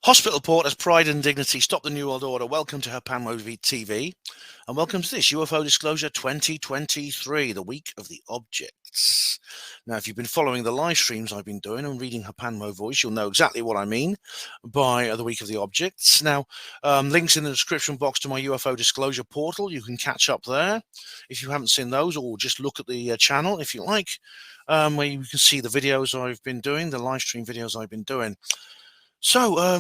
Hospital port as pride and dignity stop the New World Order. Welcome to Hapanmo TV, and welcome to this UFO Disclosure 2023, the week of the objects. Now, if you've been following the live streams I've been doing and reading Hapanmo voice, you'll know exactly what I mean by the week of the objects. Now, links in the description box to my UFO Disclosure portal. You can catch up there if you haven't seen those, or just look at the channel if you like, where you can see the videos I've been doing, the live stream videos I've been doing. So,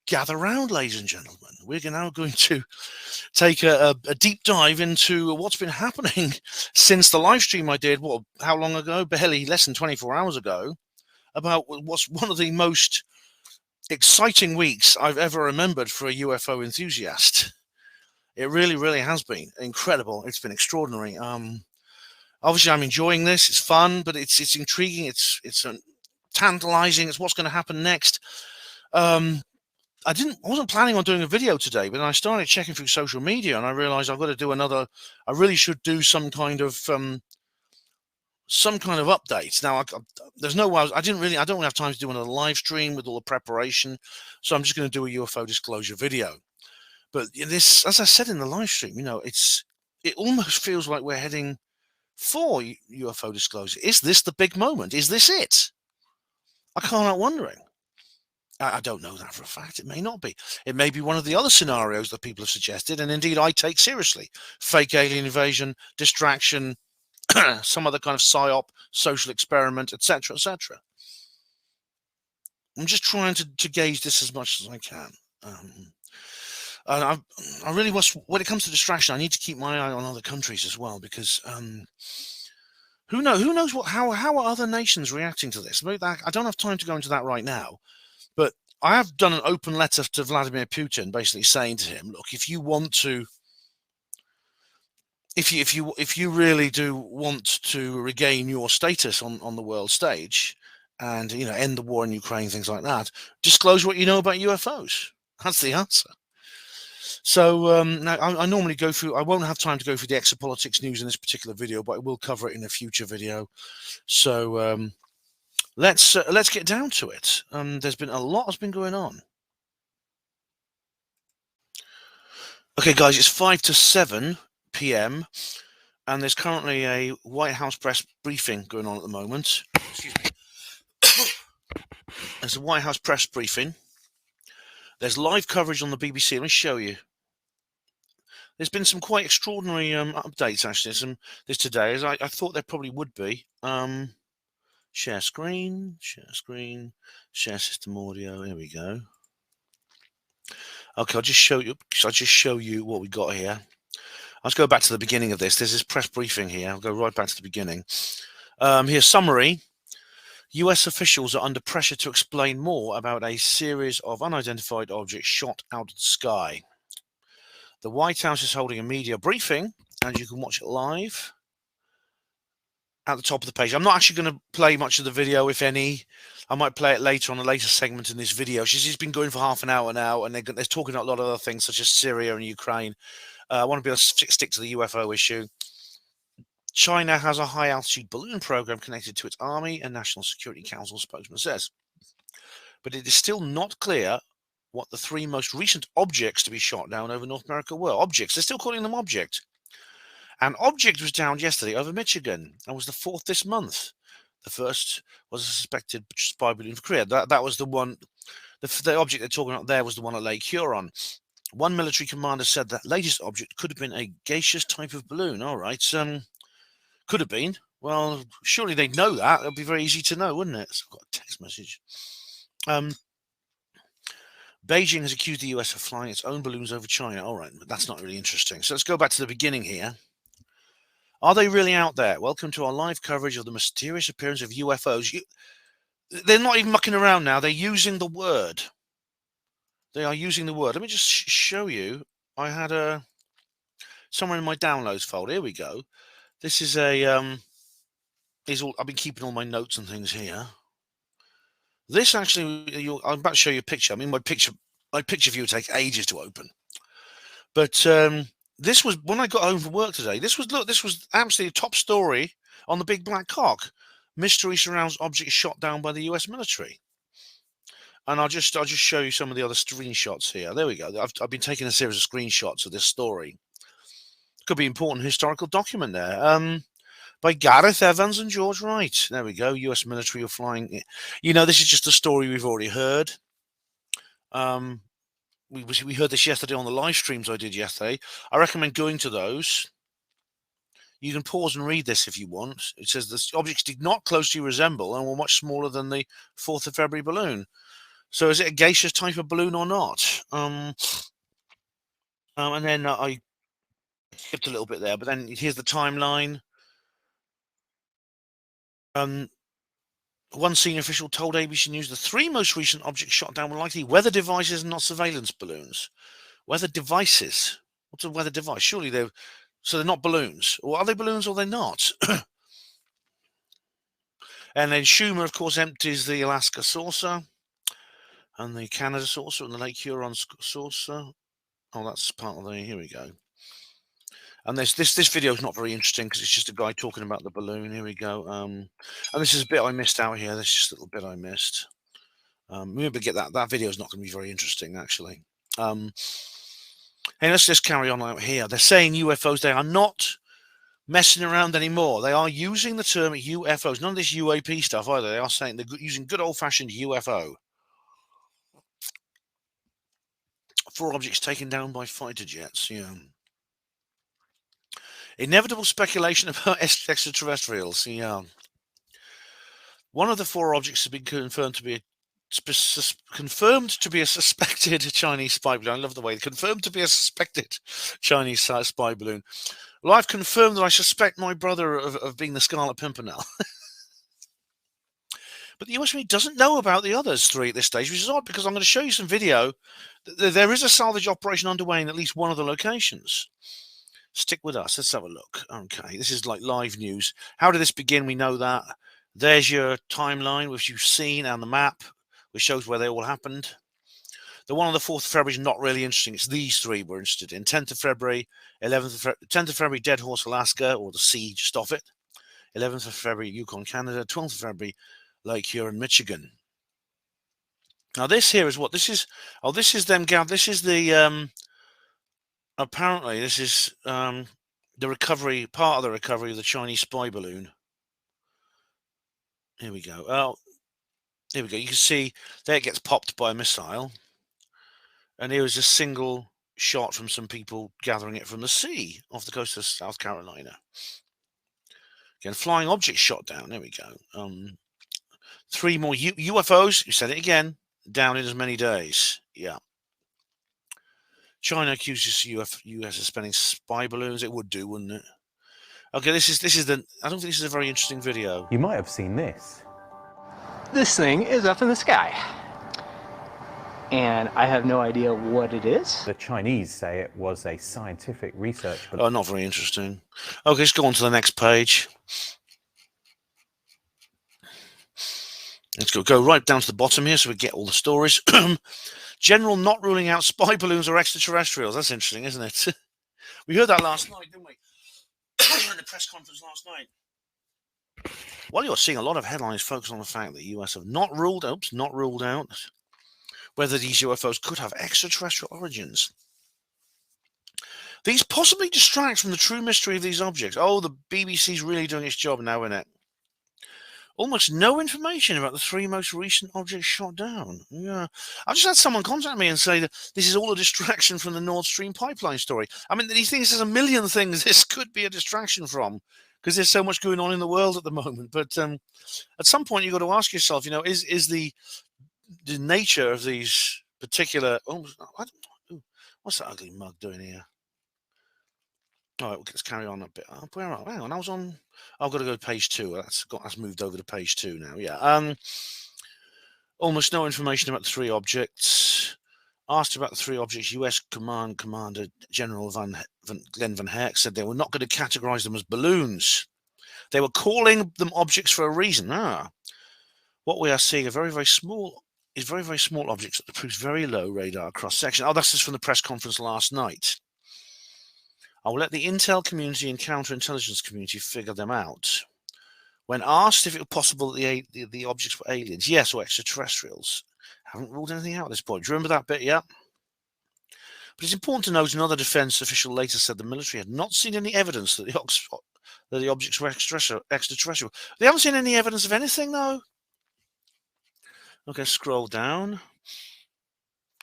gather round, ladies and gentlemen. We're now going to take a deep dive into what's been happening since the live stream I did, how long ago? Barely less than 24 hours ago, about what's one of the most exciting weeks I've ever remembered for a UFO enthusiast. It really, really has been incredible. It's been extraordinary. Obviously, I'm enjoying this. It's fun, but it's intriguing. It's tantalizing. It's what's going to happen next. I wasn't planning on doing a video today, but I started checking through social media and I realized I've got to do I really should do some kind of updates. Now, there's no way I don't have time to do another live stream with all the preparation. So I'm just going to do a UFO disclosure video. But this, as I said in the live stream, it almost feels like we're heading for UFO disclosure. Is this the big moment? Is this it? I can't help wondering. I don't know that for a fact. It may not be. It may be one of the other scenarios that people have suggested, and indeed I take seriously. Fake alien invasion, distraction, some other kind of psyop, social experiment, etc., etc. I'm just trying to gauge this as much as I can. I really when it comes to distraction, I need to keep my eye on other countries as well, because who knows how are other nations reacting to this? I don't have time to go into that right now. But I have done an open letter to Vladimir Putin, basically saying to him, look, if you really do want to regain your status on the world stage and, end the war in Ukraine, things like that, disclose what you know about UFOs. That's the answer. So now I normally go through, I won't have time to go through the exopolitics news in this particular video, but I will cover it in a future video. So, let's get down to it. There's been a lot that's been going on. Okay, guys, it's 5 to 7 p.m. and there's currently a White House press briefing going on at the moment. Excuse me. There's a White House press briefing. There's live coverage on the BBC. Let me show you. There's been some quite extraordinary updates, actually. This today, as I thought there probably would be. Share screen, share system audio. Here we go. Okay, I'll just show you what we got here. Let's go back to the beginning of this. There's this press briefing here. I'll go right back to the beginning. Here's summary. US officials are under pressure to explain more about a series of unidentified objects shot out of the sky. The White House is holding a media briefing, and you can watch it live at the top of the page. I'm not actually going to play much of the video, if any. I might play it later on a later segment in this video. She's been going for half an hour now, and they're talking about a lot of other things, such as Syria and Ukraine. I want to be able to stick to the UFO issue. China has a high-altitude balloon program connected to its Army and National Security Council spokesman says. But it is still not clear what the three most recent objects to be shot down over North America were. Objects. They're still calling them objects. An object was downed yesterday over Michigan and was the fourth this month. The first was a suspected spy balloon for Korea. That was the one. The object they're talking about there was the one at Lake Huron. One military commander said that latest object could have been a gaseous type of balloon. All right, could have been. Well, surely they'd know that. It'd be very easy to know, wouldn't it? So I've got a text message. Beijing has accused the US of flying its own balloons over China. All right, but that's not really interesting. So let's go back to the beginning here. Are they really out there? Welcome to our live coverage of the mysterious appearance of UFOs. They're not even mucking around now. They're using the word. They are using the word. Let me just show you. I had somewhere in my downloads folder. Here we go. This is I've been keeping all my notes and things here. This actually, I'm about to show you a picture. I mean, my picture view would take ages to open. But this was when I got home from work today. This was absolutely top story on the Big Black Cock. Mystery surrounds object shot down by the US military. And I'll just show you some of the other screenshots here. There we go. I've been taking a series of screenshots of this story. Could be important historical document there. By Gareth Evans and George Wright. There we go. U.S. military are flying. You know, this is just a story we've already heard. We heard this yesterday on the live streams I did yesterday. I recommend going to those. You can pause and read this if you want. It says the objects did not closely resemble and were much smaller than the 4th of February balloon. So is it a gaseous type of balloon or not? And then I skipped a little bit there, but then here's the timeline. One senior official told ABC News the 3 most recent objects shot down were likely weather devices and not surveillance balloons. Weather devices? What's a weather device? Surely they're not balloons. Or are they balloons or they're not? And then Schumer, of course, empties the Alaska saucer and the Canada saucer and the Lake Huron saucer. Oh, that's part of the. Here we go. And this video is not very interesting because it's just a guy talking about the balloon. Here we go. And this is a bit I missed out here. This is just a little bit I missed. Remember, get that. That video is not going to be very interesting, actually. Hey, let's just carry on out here. They're saying UFOs. They are not messing around anymore. They are using the term UFOs. None of this UAP stuff either. They are saying they're using good old-fashioned UFO. 4 objects taken down by fighter jets. Yeah. Inevitable speculation about extraterrestrials. Yeah. One of the 4 objects has been confirmed to be a suspected Chinese spy balloon. I love the way confirmed to be a suspected Chinese spy balloon. Well, I've confirmed that I suspect my brother of being the Scarlet Pimpernel. But the US Army doesn't know about the others 3 at this stage, which is odd because I'm going to show you some video. There is a salvage operation underway in at least one of the locations. Stick with us. Let's have a look. Okay, this is like live news. How did this begin? We know that. There's your timeline, which you've seen, and the map, which shows where they all happened. The one on the 4th of February is not really interesting. It's these 3 we're interested in. 10th of February, 10th of February, Dead Horse, Alaska, or the sea just off it. 11th of February, Yukon, Canada. 12th of February, Lake Huron, Michigan. Now this here is what this is. Oh, this is them. This is the. Apparently, this is the recovery, part of the recovery of the Chinese spy balloon. Here we go. Oh, here we go. You can see there it gets popped by a missile. And here is a single shot from some people gathering it from the sea off the coast of South Carolina. Again, flying objects shot down. There we go. 3 more UFOs, you said it again, down in as many days. Yeah. China accuses US of spending spy balloons. It would do, wouldn't it? Okay, this is the. I don't think this is a very interesting video. You might have seen this. This thing is up in the sky, and I have no idea what it is. The Chinese say it was a scientific research. Oh, not very interesting. Okay, let's go on to the next page. Let's go right down to the bottom here so we get all the stories. General not ruling out spy balloons or extraterrestrials. That's interesting, isn't it? We heard that last night, didn't we? In the press conference last night. Well, you're seeing a lot of headlines focus on the fact that the US have not ruled out whether these UFOs could have extraterrestrial origins. These possibly distract from the true mystery of these objects. Oh, the BBC's really doing its job now, isn't it? Almost no information about the 3 most recent objects shot down. Yeah, I've just had someone contact me and say that this is all a distraction from the Nord Stream pipeline story. I mean, he thinks there's a million things this could be a distraction from because there's so much going on in the world at the moment. But at some point, you've got to ask yourself, you know, is the nature of these particular? Oh, what's that ugly mug doing here? All right, let's carry on a bit. Where are we? Hang on, I was on. I've got to go to page 2. That's moved over to page 2 now. Yeah. Almost no information about the 3 objects. Asked about the 3 objects, U.S. Commander General Glenn Van Herk said they were not going to categorize them as balloons. They were calling them objects for a reason. What we are seeing are very, very small objects that produce very low radar cross section. Oh, that's just from the press conference last night. I will let the intel community and counterintelligence community figure them out. When asked if it was possible that the objects were aliens, yes, or extraterrestrials, Haven't ruled anything out at this point. Do you remember that bit? Yeah. But it's important to note another defense official later said the military had not seen any evidence that the objects were extraterrestrial. They haven't seen any evidence of anything, though. Okay, scroll down.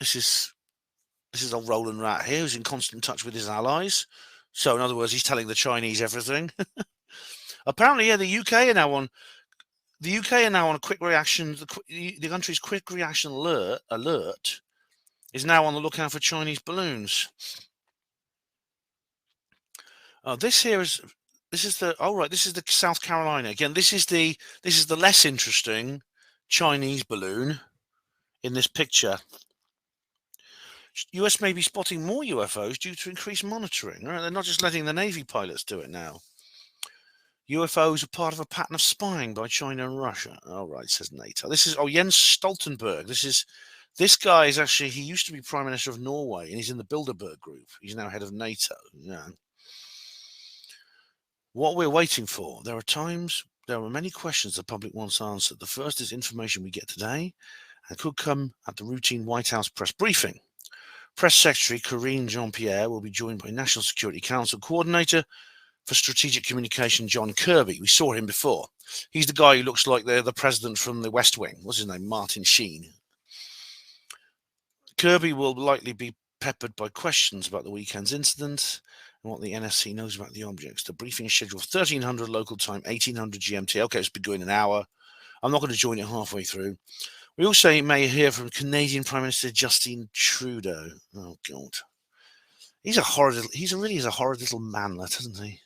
This is old Roland Rat here, who's in constant touch with his allies. So, in other words, he's telling the Chinese everything. Apparently, yeah, the UK are now on a quick reaction. The country's quick reaction alert is now on the lookout for Chinese balloons. This is the South Carolina. Again, this is the less interesting Chinese balloon in this picture. US may be spotting more UFOs due to increased monitoring. Right? They're not just letting the Navy pilots do it now. UFOs are part of a pattern of spying by China and Russia. All right, says NATO. This is Jens Stoltenberg. This guy is actually, he used to be Prime Minister of Norway, and he's in the Bilderberg group. He's now head of NATO. Yeah. What we're waiting for. There are many questions the public wants answered. The first is information we get today, and could come at the routine White House press briefing. Press Secretary Karine Jean-Pierre will be joined by National Security Council Coordinator for Strategic Communication John Kirby. We saw him before. He's the guy who looks like the president from the West Wing. What's his name? Martin Sheen. Kirby will likely be peppered by questions about the weekend's incident and what the NSC knows about the objects. The briefing is scheduled for 1300 local time, 1800 GMT. Okay, it's been going an hour. I'm not going to join it halfway through. We also may hear from Canadian Prime Minister Justin Trudeau. Oh God, he really is a horrid little manlet, isn't he?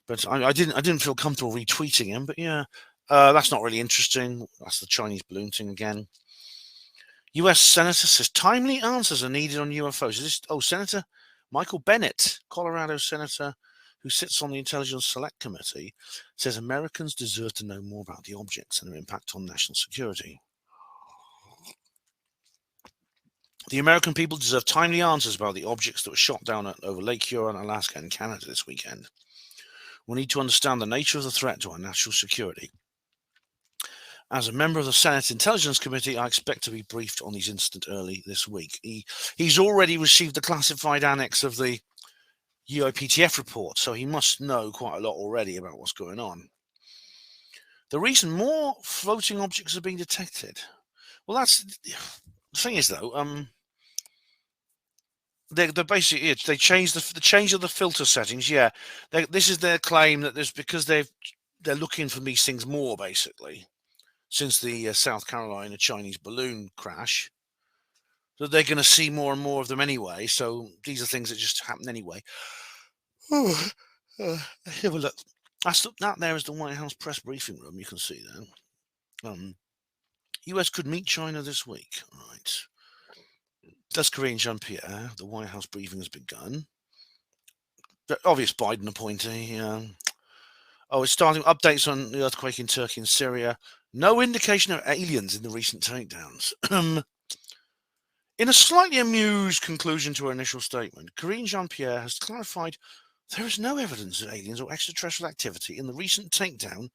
But I didn't feel comfortable retweeting him. But yeah, that's not really interesting. That's the Chinese balloon thing again. U.S. Senator says timely answers are needed on UFOs. Senator Michael Bennet, Colorado Senator, who sits on the Intelligence Select Committee, says Americans deserve to know more about the objects and their impact on national security. The American people deserve timely answers about the objects that were shot down over Lake Huron, Alaska, and Canada this weekend. We need to understand the nature of the threat to our national security. As a member of the Senate Intelligence Committee, I expect to be briefed on these incidents early this week. He's already received the classified annex of the UAPTF report, so he must know quite a lot already about what's going on. The reason more floating objects are being detected. Well, that's the thing is though. They're basically they changed the change of the filter settings. Yeah, this is their claim that because they're looking for these things more basically since the South Carolina Chinese balloon crash. So they're going to see more and more of them anyway. So these are things that just happen anyway. Have a look. That there is the White House press briefing room. You can see there. US could meet China this week. Right. That's Karine Jean-Pierre. The White House briefing has begun. The obvious Biden appointee. It's starting updates on the earthquake in Turkey and Syria. No indication of aliens in the recent takedowns. In a slightly amused conclusion to her initial statement, Karine Jean-Pierre has clarified there is no evidence of aliens or extraterrestrial activity in the recent takedown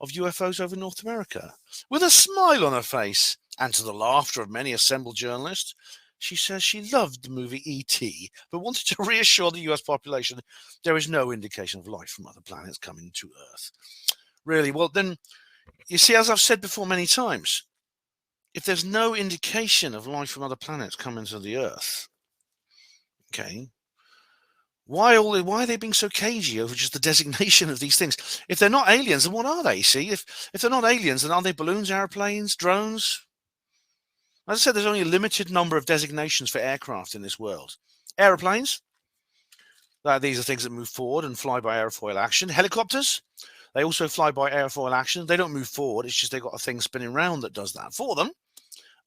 of UFOs over North America. With a smile on her face, and to the laughter of many assembled journalists, she says she loved the movie E.T., but wanted to reassure the US population there is no indication of life from other planets coming to Earth. Really? Well, then, you see, as I've said before many times, if there's no indication of life from other planets coming to the Earth, okay, why are they being so cagey over just the designation of these things? If they're not aliens, then what are they? See, if they're not aliens, then are they balloons, airplanes, drones? As I said, there's only a limited number of designations for aircraft in this world. Aeroplanes, these are things that move forward and fly by airfoil action. Helicopters, they also fly by airfoil action. They don't move forward. It's just they've got a thing spinning around that does that for them.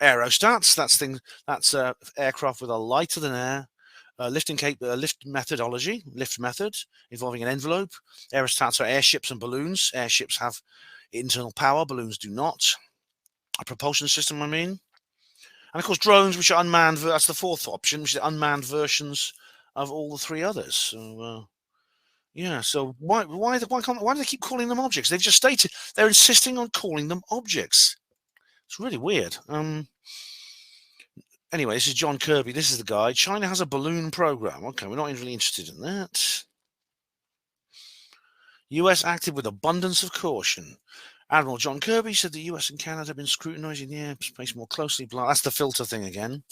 Aerostats, that's aircraft with a lighter than air lift method involving an envelope. Aerostats are airships and balloons. Airships have internal power. Balloons do not. A propulsion system, I mean. And of course, drones, which are unmanned. That's the fourth option, which are unmanned versions of all the three others. So, yeah. So why do they keep calling them objects? They've just stated they're insisting on calling them objects. It's really weird. Anyway, this is John Kirby. This is the guy. China has a balloon program. Okay, we're not really interested in that. US acted with abundance of caution. Admiral John Kirby said the US and Canada have been scrutinizing the airspace more closely. Blah, that's the filter thing again.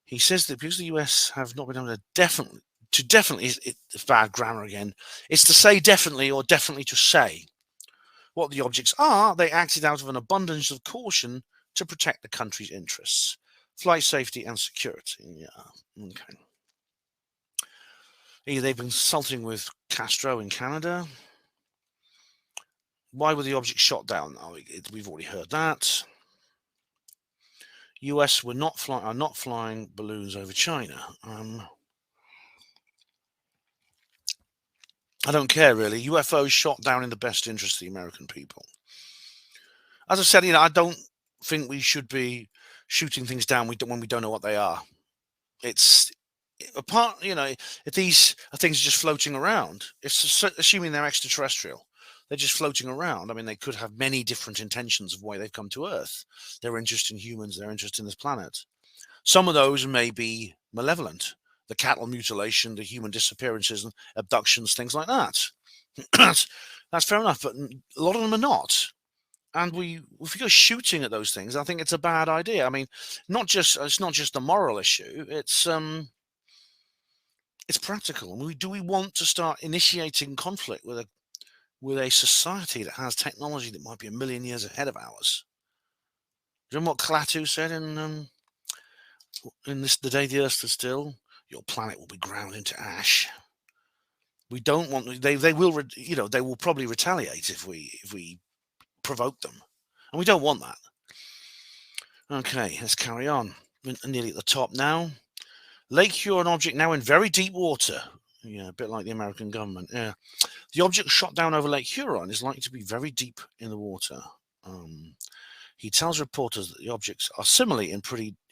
He says that because the US have not been able to definitely, it's bad grammar again. It's to say definitely or definitely to say what the objects are. They acted out of an abundance of caution to protect the country's interests, flight safety and security. Yeah, okay. They've been consulting with Castro in Canada. Why were the objects shot down? Oh, we've already heard that. US are not flying balloons over China. I don't care really. UFOs shot down in the best interest of the American people. As I said, I don't think we should be shooting things down when we don't know what they are. It's apart, if these are things just floating around, it's assuming they're extraterrestrial. They're just floating around. I mean, they could have many different intentions of why they've come to Earth. Their interest in humans, their interest in this planet. Some of those may be malevolent. The cattle mutilation, the human disappearances, and abductions, things like that. That's fair enough, but a lot of them are not. And if we go shooting at those things, I think it's a bad idea. I mean, it's not just a moral issue. It's practical. Do we want to start initiating conflict with a society that has technology that might be a million years ahead of ours? Do you remember what Klaatu said in The Day the Earth Stood Still? Your planet will be ground into ash. We don't want. They will. They will probably retaliate if we provoke them, and we don't want that. Okay, let's carry on. We're nearly at the top now. Lake Huron object now in very deep water. Yeah, a bit like the American government. Yeah, the object shot down over Lake Huron is likely to be very deep in the water. He tells reporters that the objects are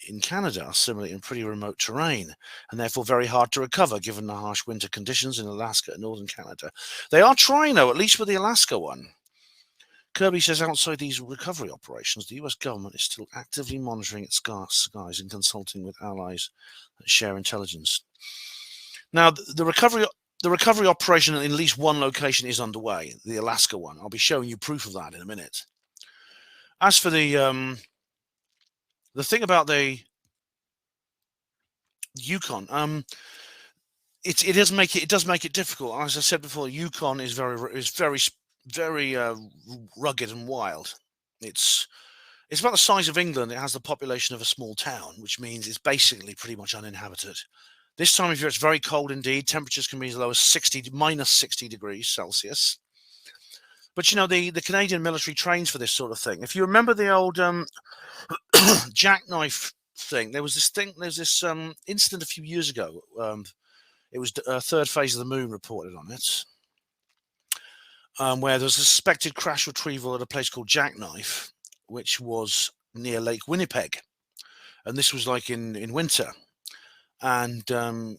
in Canada are similarly in pretty remote terrain and therefore very hard to recover given the harsh winter conditions in Alaska and northern Canada. They are trying though, at least with the Alaska one. Kirby says outside these recovery operations, the US government is still actively monitoring its skies and consulting with allies that share intelligence. Now, the recovery operation in at least one location is underway, the Alaska one. I'll be showing you proof of that in a minute. As for the thing about the Yukon, it does make it difficult. As I said before, Yukon is very rugged and wild. It's about the size of England. It has the population of a small town, which means it's basically pretty much uninhabited. This time of year, it's very cold indeed. Temperatures can be as low as minus 60 degrees Celsius. But the Canadian military trains for this sort of thing. If you remember the old jackknife thing, there's this incident a few years ago. It was third phase of the moon reported on it, where there was a suspected crash retrieval at a place called Jackknife, which was near Lake Winnipeg, and this was like in winter, and the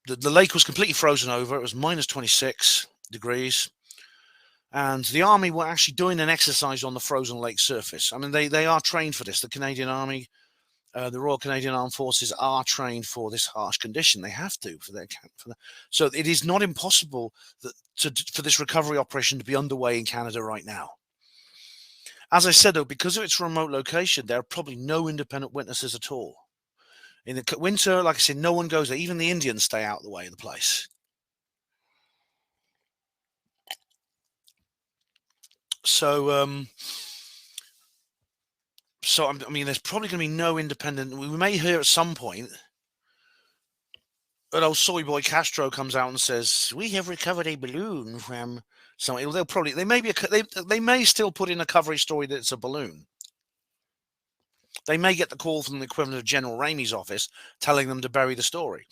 lake was completely frozen over. It was minus 26 degrees. And the army were actually doing an exercise on the frozen lake surface. I mean, they are trained for this. The Canadian Army, the Royal Canadian Armed Forces are trained for this harsh condition. They have to so it is not impossible for this recovery operation to be underway in Canada right now. As I said, though, because of its remote location, there are probably no independent witnesses at all. In the winter, like I said, no one goes there. Even the Indians stay out of the way of the place. So, I mean, there's probably going to be no independent. We may hear at some point that old soy boy Castro comes out and says, "We have recovered a balloon from somewhere." They may still put in a coverage story that it's a balloon. They may get the call from the equivalent of General Ramey's office telling them to bury the story.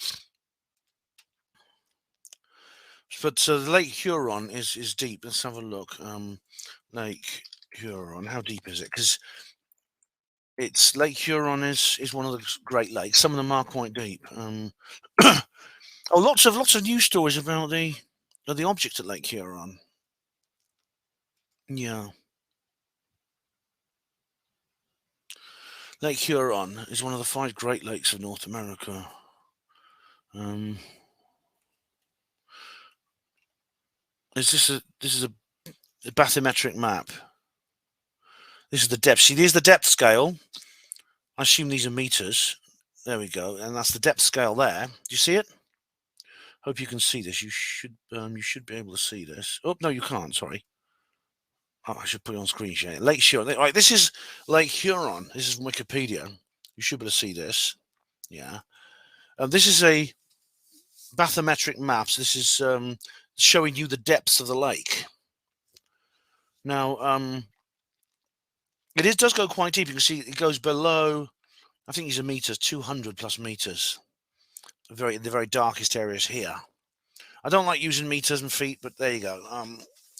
But the Lake Huron is deep. Let's have a look. Lake Huron, how deep is it? Because Lake Huron is one of the Great Lakes. Some of them are quite deep. Lots of news stories about the object at Lake Huron. Yeah. Lake Huron is one of the 5 Great Lakes of North America. This is a bathymetric map. This is the depth. See, there's the depth scale. I assume these are meters. There we go, and that's the depth scale there. Do you see it? Hope you can see this. You should be able to see this. Oh no, you can't. Sorry. Oh, I should put it on screen share. Lake Huron. Right, this is Lake Huron. This is from Wikipedia. You should be able to see this. Yeah. This is a bathymetric maps. This is showing you the depths of the lake. Now, it does go quite deep. You can see it goes below, I think these are meters, 200 plus meters. The very darkest areas here. I don't like using meters and feet, but there you go.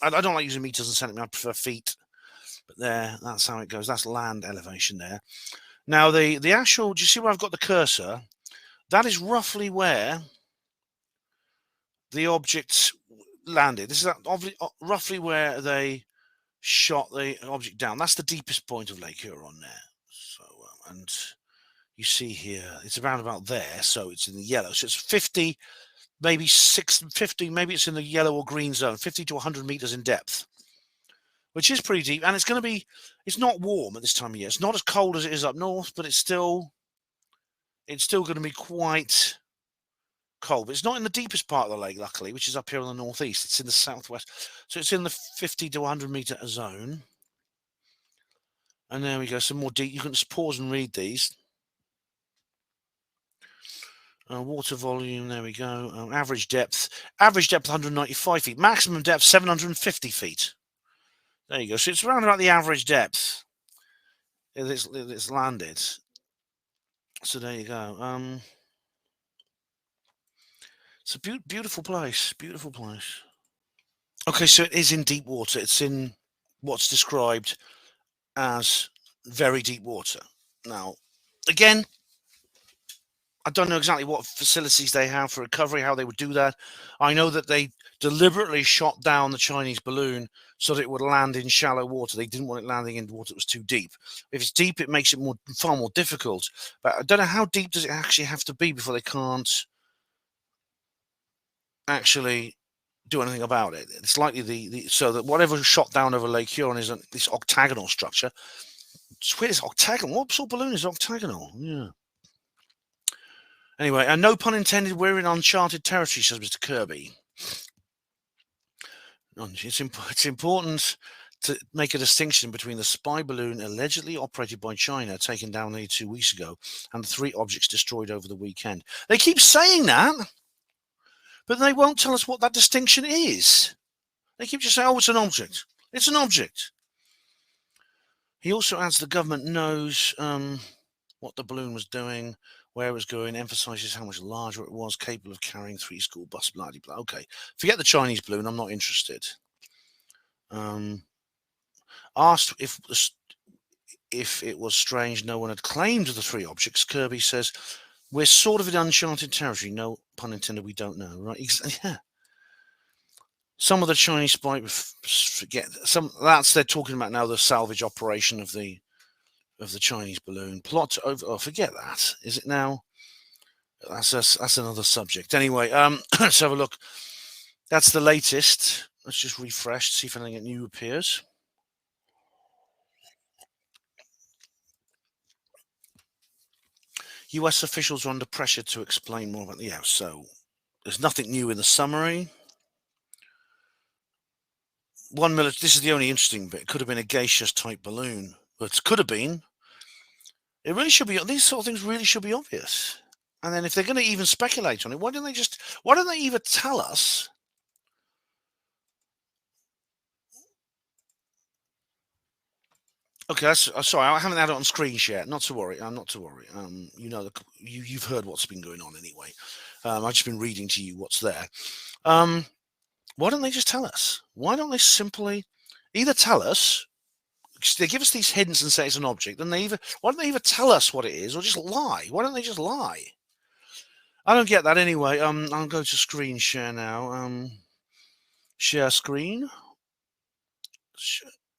I don't like using meters and centimeters. I prefer feet. But that's how it goes. That's land elevation there. Now, the actual, do you see where I've got the cursor? That is roughly where the objects landed. This is roughly where they shot the object down. That's the deepest point of Lake Huron there. So, and you see here, it's around about there. So it's in the yellow. So it's 50, maybe 50, maybe it's in the yellow or green zone, 50 to 100 meters in depth, which is pretty deep. And it's going to be, it's not warm at this time of year. It's not as cold as it is up north, but it's still going to be quite cold. But it's not in the deepest part of the lake, luckily, which is up here in the northeast. It's in the southwest. So it's in the 50 to 100 meter zone. And there we go. Some more deep. You can just pause and read these. Water volume. There we go. Average depth. Average depth 195 feet. Maximum depth 750 feet. There you go. So it's around about the average depth it's landed. So there you go. It's a beautiful place. Beautiful place. Okay, so it is in deep water. It's in what's described as very deep water. Now, again, I don't know exactly what facilities they have for recovery, how they would do that. I know that they deliberately shot down the Chinese balloon so that it would land in shallow water. They didn't want it landing in water that was too deep. If it's deep, it makes it far more difficult. But I don't know how deep does it actually have to be before they can't actually do anything about it. It's likely so that whatever shot down over Lake Huron is this octagonal structure. It's weird, it's octagonal. What sort of balloon is octagonal? Yeah. Anyway, and no pun intended, we're in uncharted territory, says Mr. Kirby. It's important to make a distinction between the spy balloon allegedly operated by China, taken down nearly 2 weeks ago, and the 3 objects destroyed over the weekend. They keep saying that, but they won't tell us what that distinction is. They keep just saying, oh, it's an object. It's an object. He also adds the government knows what the balloon was doing, where it was going, emphasizes how much larger it was, capable of carrying 3 school buses, blah, blah, blah. Okay, forget the Chinese balloon. I'm not interested. Asked if it was strange no one had claimed the 3 objects, Kirby says, we're sort of in uncharted territory. No pun intended, we don't know. Right? Yeah. Some of the Chinese spy, they're talking about now the salvage operation of the Chinese balloon. Plot over, oh, forget that. Is it now? That's another subject. Anyway, let's have a look. That's the latest. Let's just refresh, see if anything new appears. US officials are under pressure to explain more about so there's nothing new in the summary. This is the only interesting bit. It could have been a gaseous type balloon, but it could have been. It really should be. These sort of things really should be obvious. And then if they're going to even speculate on it, why don't they even tell us? Okay, sorry, I haven't had it on screen share. Not to worry. Not to worry. You've heard what's been going on anyway. I've just been reading to you what's there. Why don't they just tell us? Why don't they simply either tell us? They give us these hints and say it's an object. Then why don't they either tell us what it is or just lie? Why don't they just lie? I don't get that anyway. I'll go to screen share now. Share screen.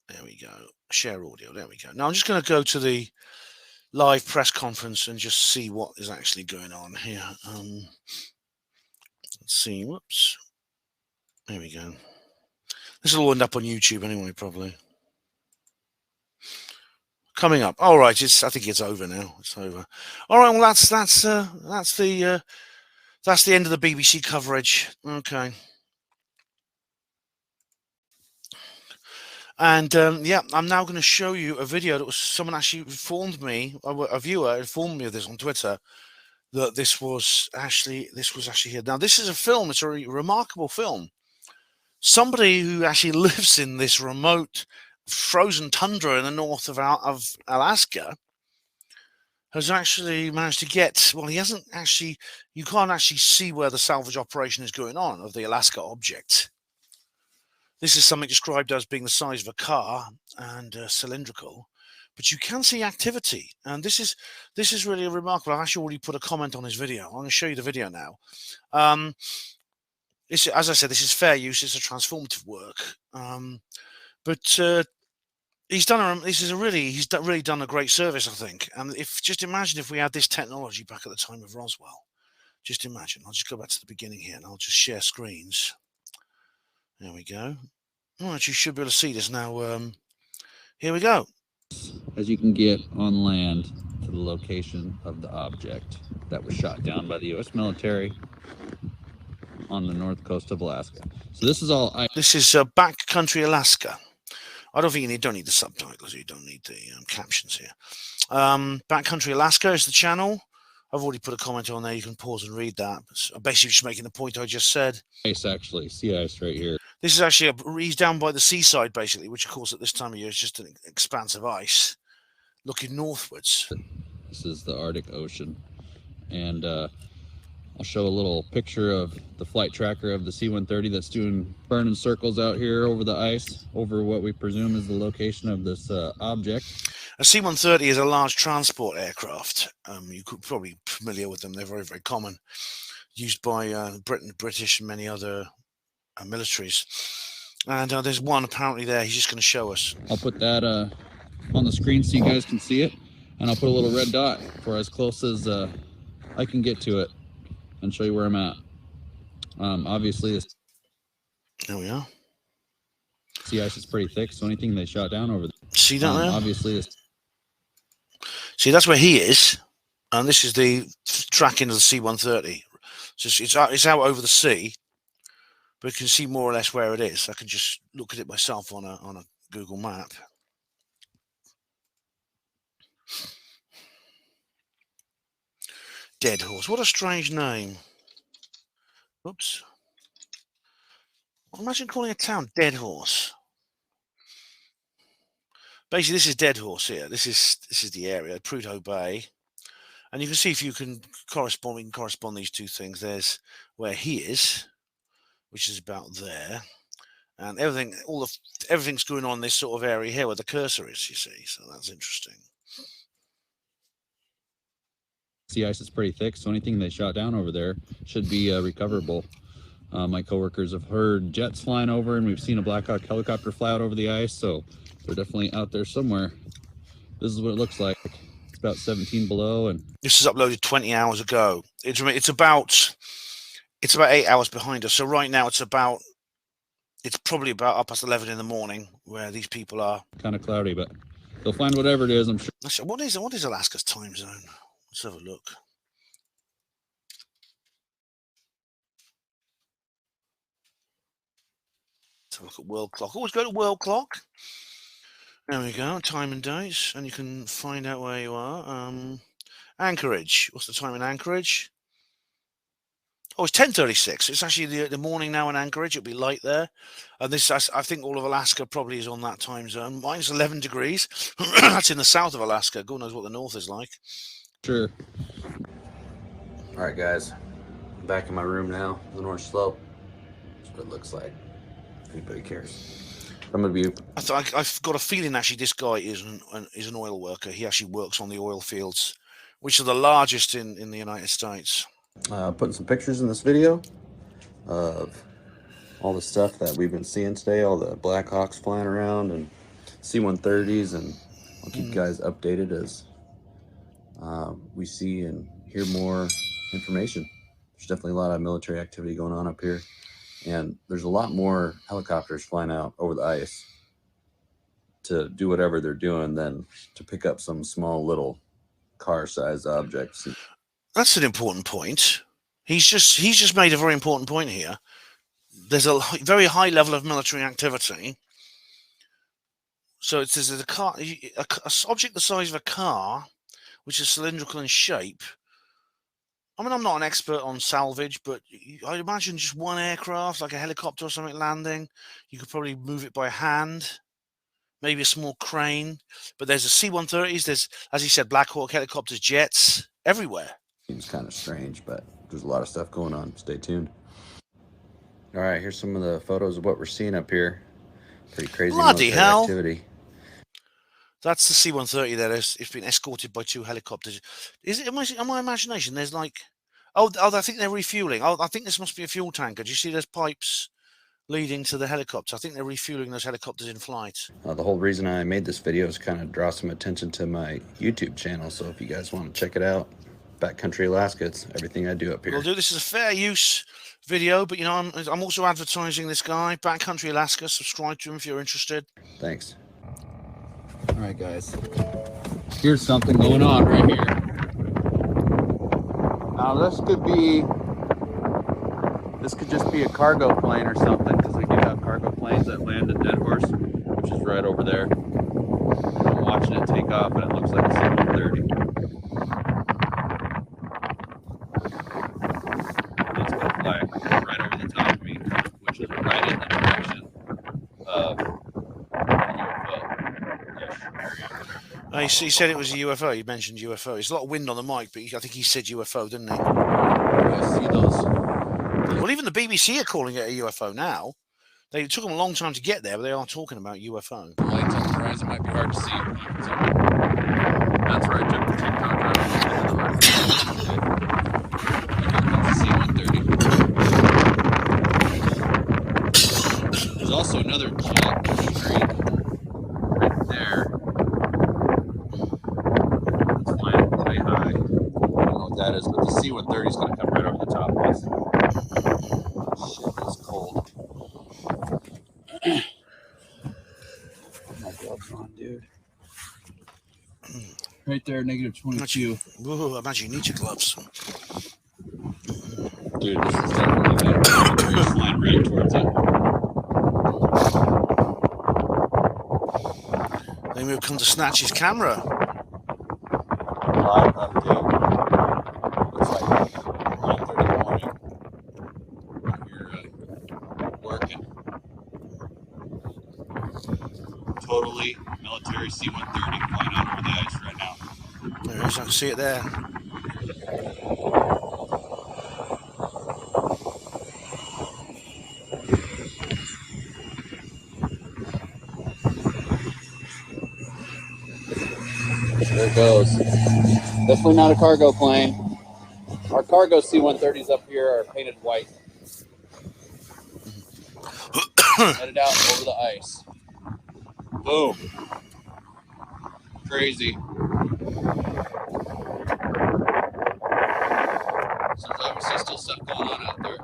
There we go. Share audio. There we go. Now I'm just going to go to the live press conference and just see what is actually going on here. Let's see. Whoops. There we go. This will all end up on YouTube anyway, probably. Coming up. All right. I think it's over now. It's over. All right. Well, that's the end of the BBC coverage. Okay. And yeah, I'm now going to show you a video that was someone actually informed me, a viewer informed me of this on Twitter, that this was actually here. Now, this is a film. It's a remarkable film. Somebody who actually lives in this remote frozen tundra in the north of Alaska has actually managed to get, well, he hasn't actually, you can't actually see where the salvage operation is going on of the Alaska object. This is something described as being the size of a car and cylindrical, but you can see activity. And this is really remarkable. I've actually already put a comment on his video. I'm going to show you the video now. As I said, this is fair use. It's a transformative work. But he's really done a great service, I think. And just imagine if we had this technology back at the time of Roswell. Just imagine. I'll just go back to the beginning here and I'll just share screens. There we go. All right, you should be able to see this now. Here we go. As you can get on land to the location of the object that was shot down by the U.S. military on the north coast of Alaska. So this is all. This is backcountry Alaska. I don't think you don't need the subtitles. You don't need the captions here. Backcountry Alaska is the channel. I've already put a comment on there. You can pause and read that. I'm basically just making the point I just said. Ice, actually. Sea ice right here. This is actually, he's down by the seaside, basically, which, of course, at this time of year is just an expanse of ice looking northwards. This is the Arctic Ocean. And I'll show a little picture of the flight tracker of the C-130 that's burning circles out here over the ice, over what we presume is the location of this object. A C-130 is a large transport aircraft. You could probably be familiar with them. They're very, very common. Used by Britain, British, and many other militaries. And there's one apparently there. He's just going to show us. I'll put that on the screen so you guys can see it. And I'll put a little red dot for as close as I can get to it and show you where I'm at. Obviously, this there we are. Sea ice is pretty thick, so anything they shot down over there. See that there? Obviously, this. See, that's where he is, and this is the tracking of the C-130. So it's out over the sea, but you can see more or less where it is. I can just look at it myself on a Google map. Dead Horse. What a strange name. Oops. Imagine calling a town Dead Horse. Basically, this is Dead Horse here. This is the area, Prudhoe Bay. And you can see if you can correspond these two things. There's where he is, which is about there. And everything's going on in this sort of area here where the cursor is, you see. So that's interesting. Sea ice is pretty thick, so anything they shot down over there should be recoverable. My coworkers have heard jets flying over, and we've seen a Black Hawk helicopter fly out over the ice, so they're definitely out there somewhere. This is what it looks like. It's about 17 below, and this is uploaded 20 hours ago. It's about 8 hours behind us. So right now it's probably about up past 11 in the morning where these people are. Kind of cloudy, but they'll find whatever it is, I'm sure. What is Alaska's time zone? Let's have a look. Let's have a look at world clock. Always go to world clock. There we go. Time and dates, and you can find out where you are. Anchorage. What's the time in Anchorage? Oh, it's 10:36. It's actually the morning now in Anchorage. It'll be light there. And I think all of Alaska probably is on that time zone. Minus 11 degrees. That's in the south of Alaska. God knows what the north is like. Sure. All right, guys. I'm back in my room now, the North Slope. That's what it looks like. If anybody cares. I'm gonna be. I've got a feeling actually this guy is an oil worker. He actually works on the oil fields, which are the largest in the United States. Putting some pictures in this video of all the stuff that we've been seeing today, all the Black Hawks flying around and C-130s, and I'll keep you guys updated as we see and hear more information. There's definitely a lot of military activity going on up here, and there's a lot more helicopters flying out over the ice to do whatever they're doing than to pick up some small little car-sized objects. That's an important point. He's just made a very important point here. There's a very high level of military activity. So there's a car, a object the size of a car, which is cylindrical in shape. I mean, I'm not an expert on salvage, but I imagine just one aircraft, like a helicopter or something, landing. You could probably move it by hand, maybe a small crane. But there's a C-130s. There's, as he said, Black Hawk helicopters, jets, everywhere. Seems kind of strange, but there's a lot of stuff going on. Stay tuned. All right, here's some of the photos of what we're seeing up here. Pretty crazy Bloody military hell. activity. That's the C-130 there. It's been escorted by 2 helicopters. Is it in my imagination? There's like, oh, I think they're refueling. Oh, I think this must be a fuel tanker. Do you see those pipes leading to the helicopter? I think they're refueling those helicopters in flight. The whole reason I made this video is kind of draw some attention to my YouTube channel. So if you guys want to check it out, Backcountry Alaska, it's everything I do up here. We'll do this as a fair use video, but you know, I'm also advertising this guy, Backcountry Alaska. Subscribe to him if you're interested. Thanks. All right, guys. Here's something going on right here. Now this could just be a cargo plane or something, because we do have cargo planes that land at Dead Horse, which is right over there. I'm watching it take off, and it looks like a C-130. It's going to fly right over the top of me, which is right in the direction of the UFO-ish area. He said it was a UFO. You mentioned UFO. There's a lot of wind on the mic, but I think he said UFO, didn't he? I see those. Well, even the BBC are calling it a UFO now. It took them a long time to get there, but they are talking about UFO. The lights on the horizon might be hard to see. So that's where I took the TikTok out. C-130. There's also another jet streak right there. It's flying pretty high. I don't know what that is, but the C-130 is going to come right over the top of us. Shit, it's cold. My gloves on, dude. Right there, negative 22. Whoa, I imagine you need your gloves. Dude, this is definitely bad. It's flying right towards it. They may have come to snatch his camera. Live update. Looks like 9:30 in the morning. We're working. Totally military C-130 flying out over the ice right now. There it is. I can see it there. There it goes. Definitely not a cargo plane. Our cargo C-130s up here are painted white. Headed out over the ice. Boom. Crazy. So there's obviously still stuff going on out there.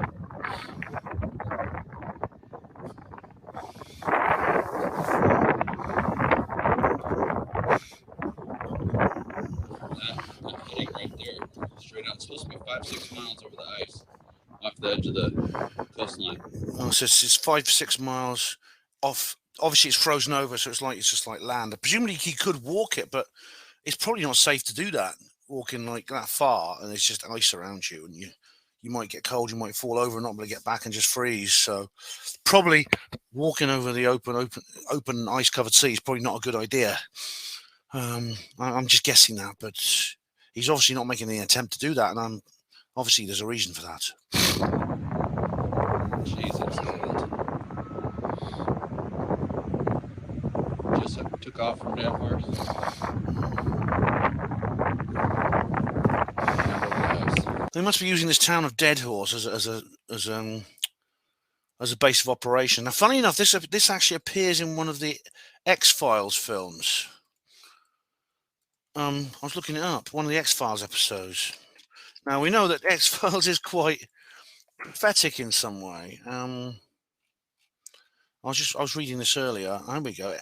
That heading right there, straight out. It's supposed to be 5-6 miles over the ice, off the edge of the coastline. Oh, so it's 5-6 miles off. Obviously, it's frozen over, so it's just like land. Presumably, he could walk it, but it's probably not safe to do that, walking like that far, and it's just ice around you, and you might get cold, you might fall over, and not be able to get back, and just freeze. So, probably walking over the open ice-covered sea is probably not a good idea. I'm just guessing that, but he's obviously not making any attempt to do that, and obviously there's a reason for that. Jesus. Just took off from Dead Horse. They must be using this town of Dead Horse as a base of operation. Now, funny enough, this actually appears in one of the X-Files films. I was looking it up. One of the X-Files episodes. Now we know that X-Files is quite prophetic in some way. I was reading this earlier. Here we go.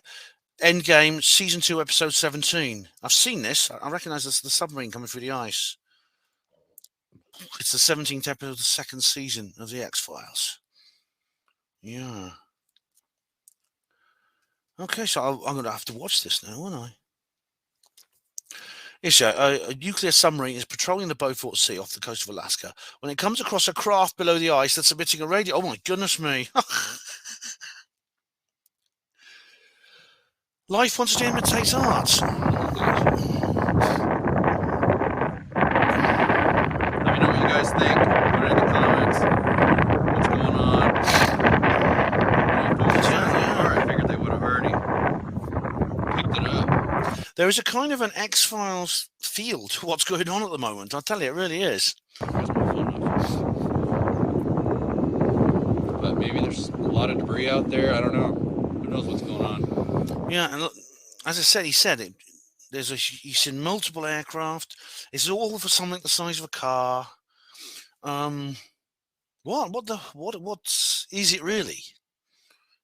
Endgame, season 2, episode 17. I've seen this. I recognise this, the submarine coming through the ice. It's the 17th episode of the second season of the X-Files. Yeah. Okay, so I'm going to have to watch this now, won't I? Yes, a nuclear submarine is patrolling the Beaufort Sea off the coast of Alaska when it comes across a craft below the ice that's emitting a radio. Oh my goodness me! Life wants to imitate art. Let me know what you guys think. Put it in the comments. What's going on? I figured they would have already picked it up. There is a kind of an X-Files feel to what's going on at the moment. I'll tell you, it really is. But maybe there's a lot of debris out there. I don't know. Who knows what's going on? Yeah, and look, as I said, he said it. He's seen multiple aircraft. It's all for something the size of a car. What is it really?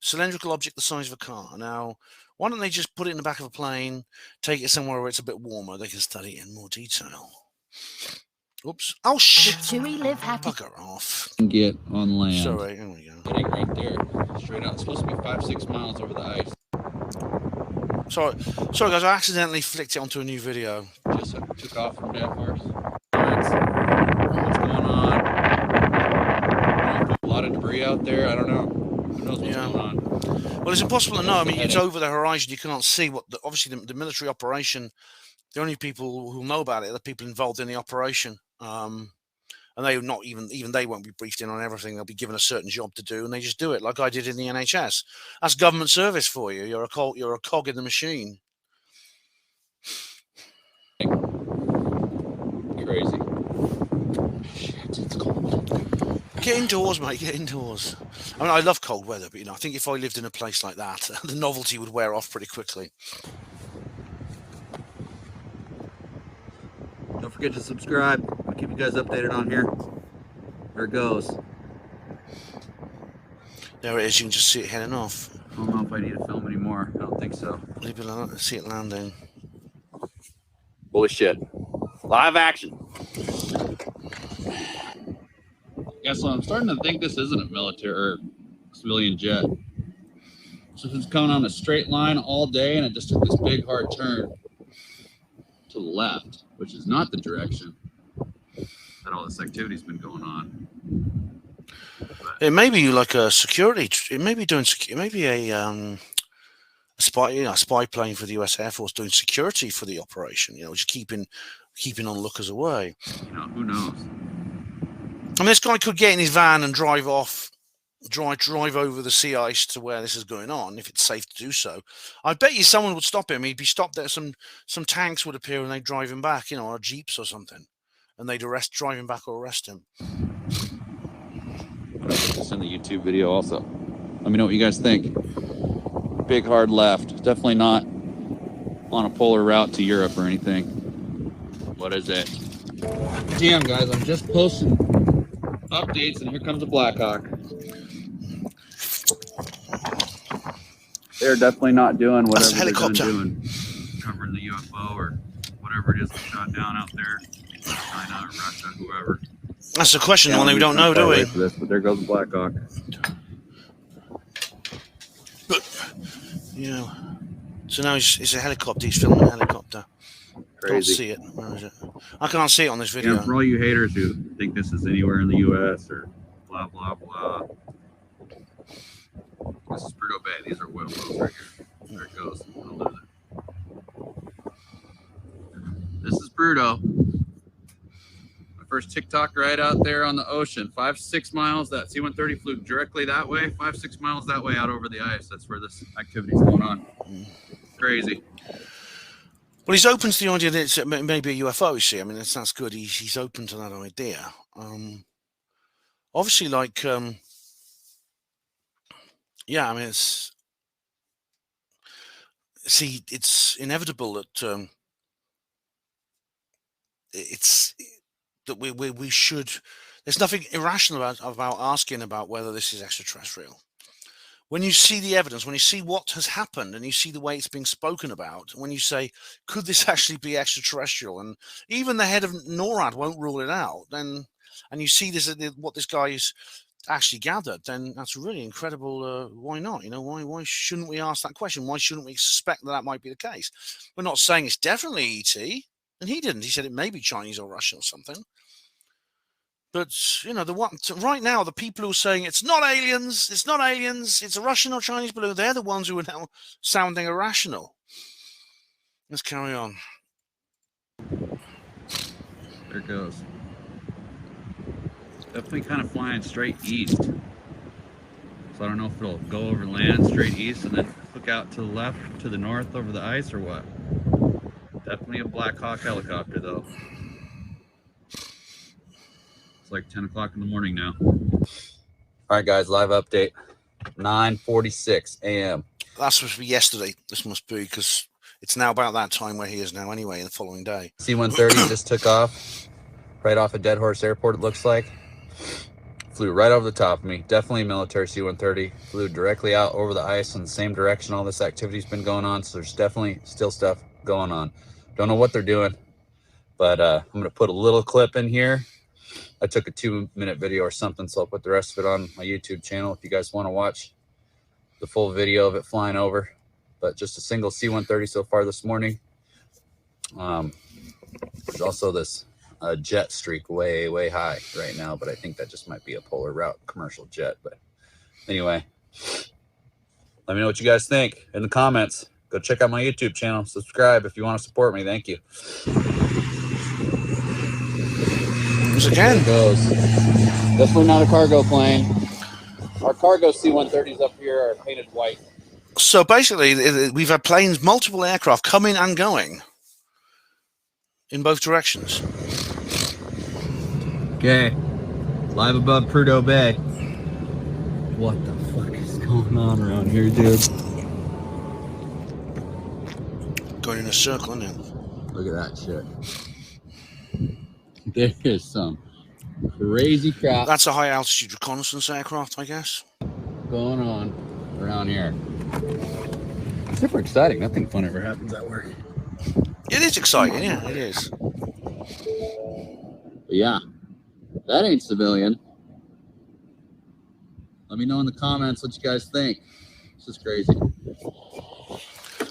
Cylindrical object the size of a car. Now, why don't they just put it in the back of a plane, take it somewhere where it's a bit warmer, they can study it in more detail. Oops. Oh, shit. Chewy live happy. Bugger off. Get on land. Sorry, here we go. Getting right there. Straight out. It's supposed to be 5-6 miles over the ice. Sorry, guys, I accidentally flicked it onto a new video. Just took off from Death Horse. What's going on? A lot of debris out there. I don't know. Who knows what's going on? Well, it's impossible to know. I mean, it's over the horizon. You cannot see what. Obviously, the military operation. The only people who know about it are the people involved in the operation. And they not even they won't be briefed in on everything. They'll be given a certain job to do, and they just do it, like I did in the NHS. That's government service for you. You're a cog in the machine. Crazy. Shit, it's cold. Get indoors, mate. Get indoors. I mean, I love cold weather, but I think if I lived in a place like that, the novelty would wear off pretty quickly. Don't forget to subscribe. I'll keep you guys updated on here. There it goes. There it is. You can just see it heading off. I don't know if I need to film anymore. I don't think so. See it landing. Holy shit. Live action. Yeah, so I'm starting to think this isn't a military or civilian jet. So it's coming on a straight line all day, and it just took this big hard turn to the left, which is not the direction that all this activity's been going on. But it may be like a security. It may be doing. It may be a spy plane for the U.S. Air Force doing security for the operation. Just keeping onlookers away. Who knows? I mean, this guy could get in his van and drive off, drive over the sea ice to where this is going on, if it's safe to do so. I bet you someone would stop him. He'd be stopped there. Some tanks would appear and they'd drive him back, or jeeps or something, and they'd drive him back or arrest him. it's in the YouTube video also. Let me know what you guys think. Big hard left. Definitely not on a polar route to Europe or anything. What is it? Damn, guys, I'm just posting updates, and here comes a Blackhawk. They're definitely not doing whatever they're doing, Covering the UFO or whatever it is that's shot down out there. China, Russia, whoever. That's the question. One we don't know, do we? This, but there goes the Blackhawk. Yeah. So now it's a helicopter. He's filming a helicopter. Crazy. Can't see it. Where is it? I can't see it on this video. For all you haters who think this is anywhere in the U.S. or blah, blah, blah. This is Prudhoe Bay. These are whales right here. There it goes. I'll lose it. This is Prudhoe. My first TikTok right out there on the ocean. 5-6 miles. That C-130 flew directly that way. 5-6 miles that way out over the ice. That's where this activity's going on. Crazy. Well, he's open to the idea that it may be a UFO, you see. I mean, that's good. He's open to that idea. Obviously, yeah, I mean, it's inevitable that it's that we should. There's nothing irrational about asking about whether this is extraterrestrial. When you see the evidence, when you see what has happened, and you see the way it's being spoken about, when you say, could this actually be extraterrestrial? And even the head of NORAD won't rule it out. Then, and you see this, what this guy is actually gathered, then that's really incredible. Why not? Why shouldn't we ask that question? Why shouldn't we suspect that might be the case? We're not saying it's definitely ET, and he didn't. He said it may be Chinese or Russian or something. But, right now, the people who are saying it's not aliens, it's a Russian or Chinese balloon, they're the ones who are now sounding irrational. Let's carry on. There it goes. Definitely kind of flying straight east. So I don't know if it'll go over land straight east and then hook out to the left, to the north over the ice or what. Definitely a Black Hawk helicopter though. It's like 10 o'clock in the morning now. All right, guys, live update. 9:46 a.m. That's supposed to be yesterday. This must be, because it's now about that time where he is now anyway, in the following day. C-130 just took off right off of Dead Horse Airport, it looks like. Flew right over the top of me. Definitely a military C-130. Flew directly out over the ice in the same direction all this activity's been going on, so there's definitely still stuff going on. Don't know what they're doing, but I'm going to put a little clip in here. I took a 2-minute video or something, so I'll put the rest of it on my YouTube channel if you guys want to watch the full video of it flying over. But just a single C-130 so far this morning. There's also this jet streak way high right now, but I think that just might be a polar route commercial jet. But anyway, let me know what you guys think in the comments. Go check out my YouTube channel. Subscribe if you want to support me. Thank you. Again. There it goes. Definitely not a cargo plane. Our cargo C-130s up here are painted white. So basically, we've had planes, multiple aircraft coming and going in both directions. Okay, live above Prudhoe Bay. What the fuck is going on around here, dude? Going in a circle, isn't it? Look at that shit. There is some crazy crap That's a high altitude reconnaissance aircraft, I guess. going on around here. Super exciting. Nothing fun ever happens at work. It is exciting, yeah, it is. But yeah, that ain't civilian. Let me know in the comments what you guys think. This is crazy.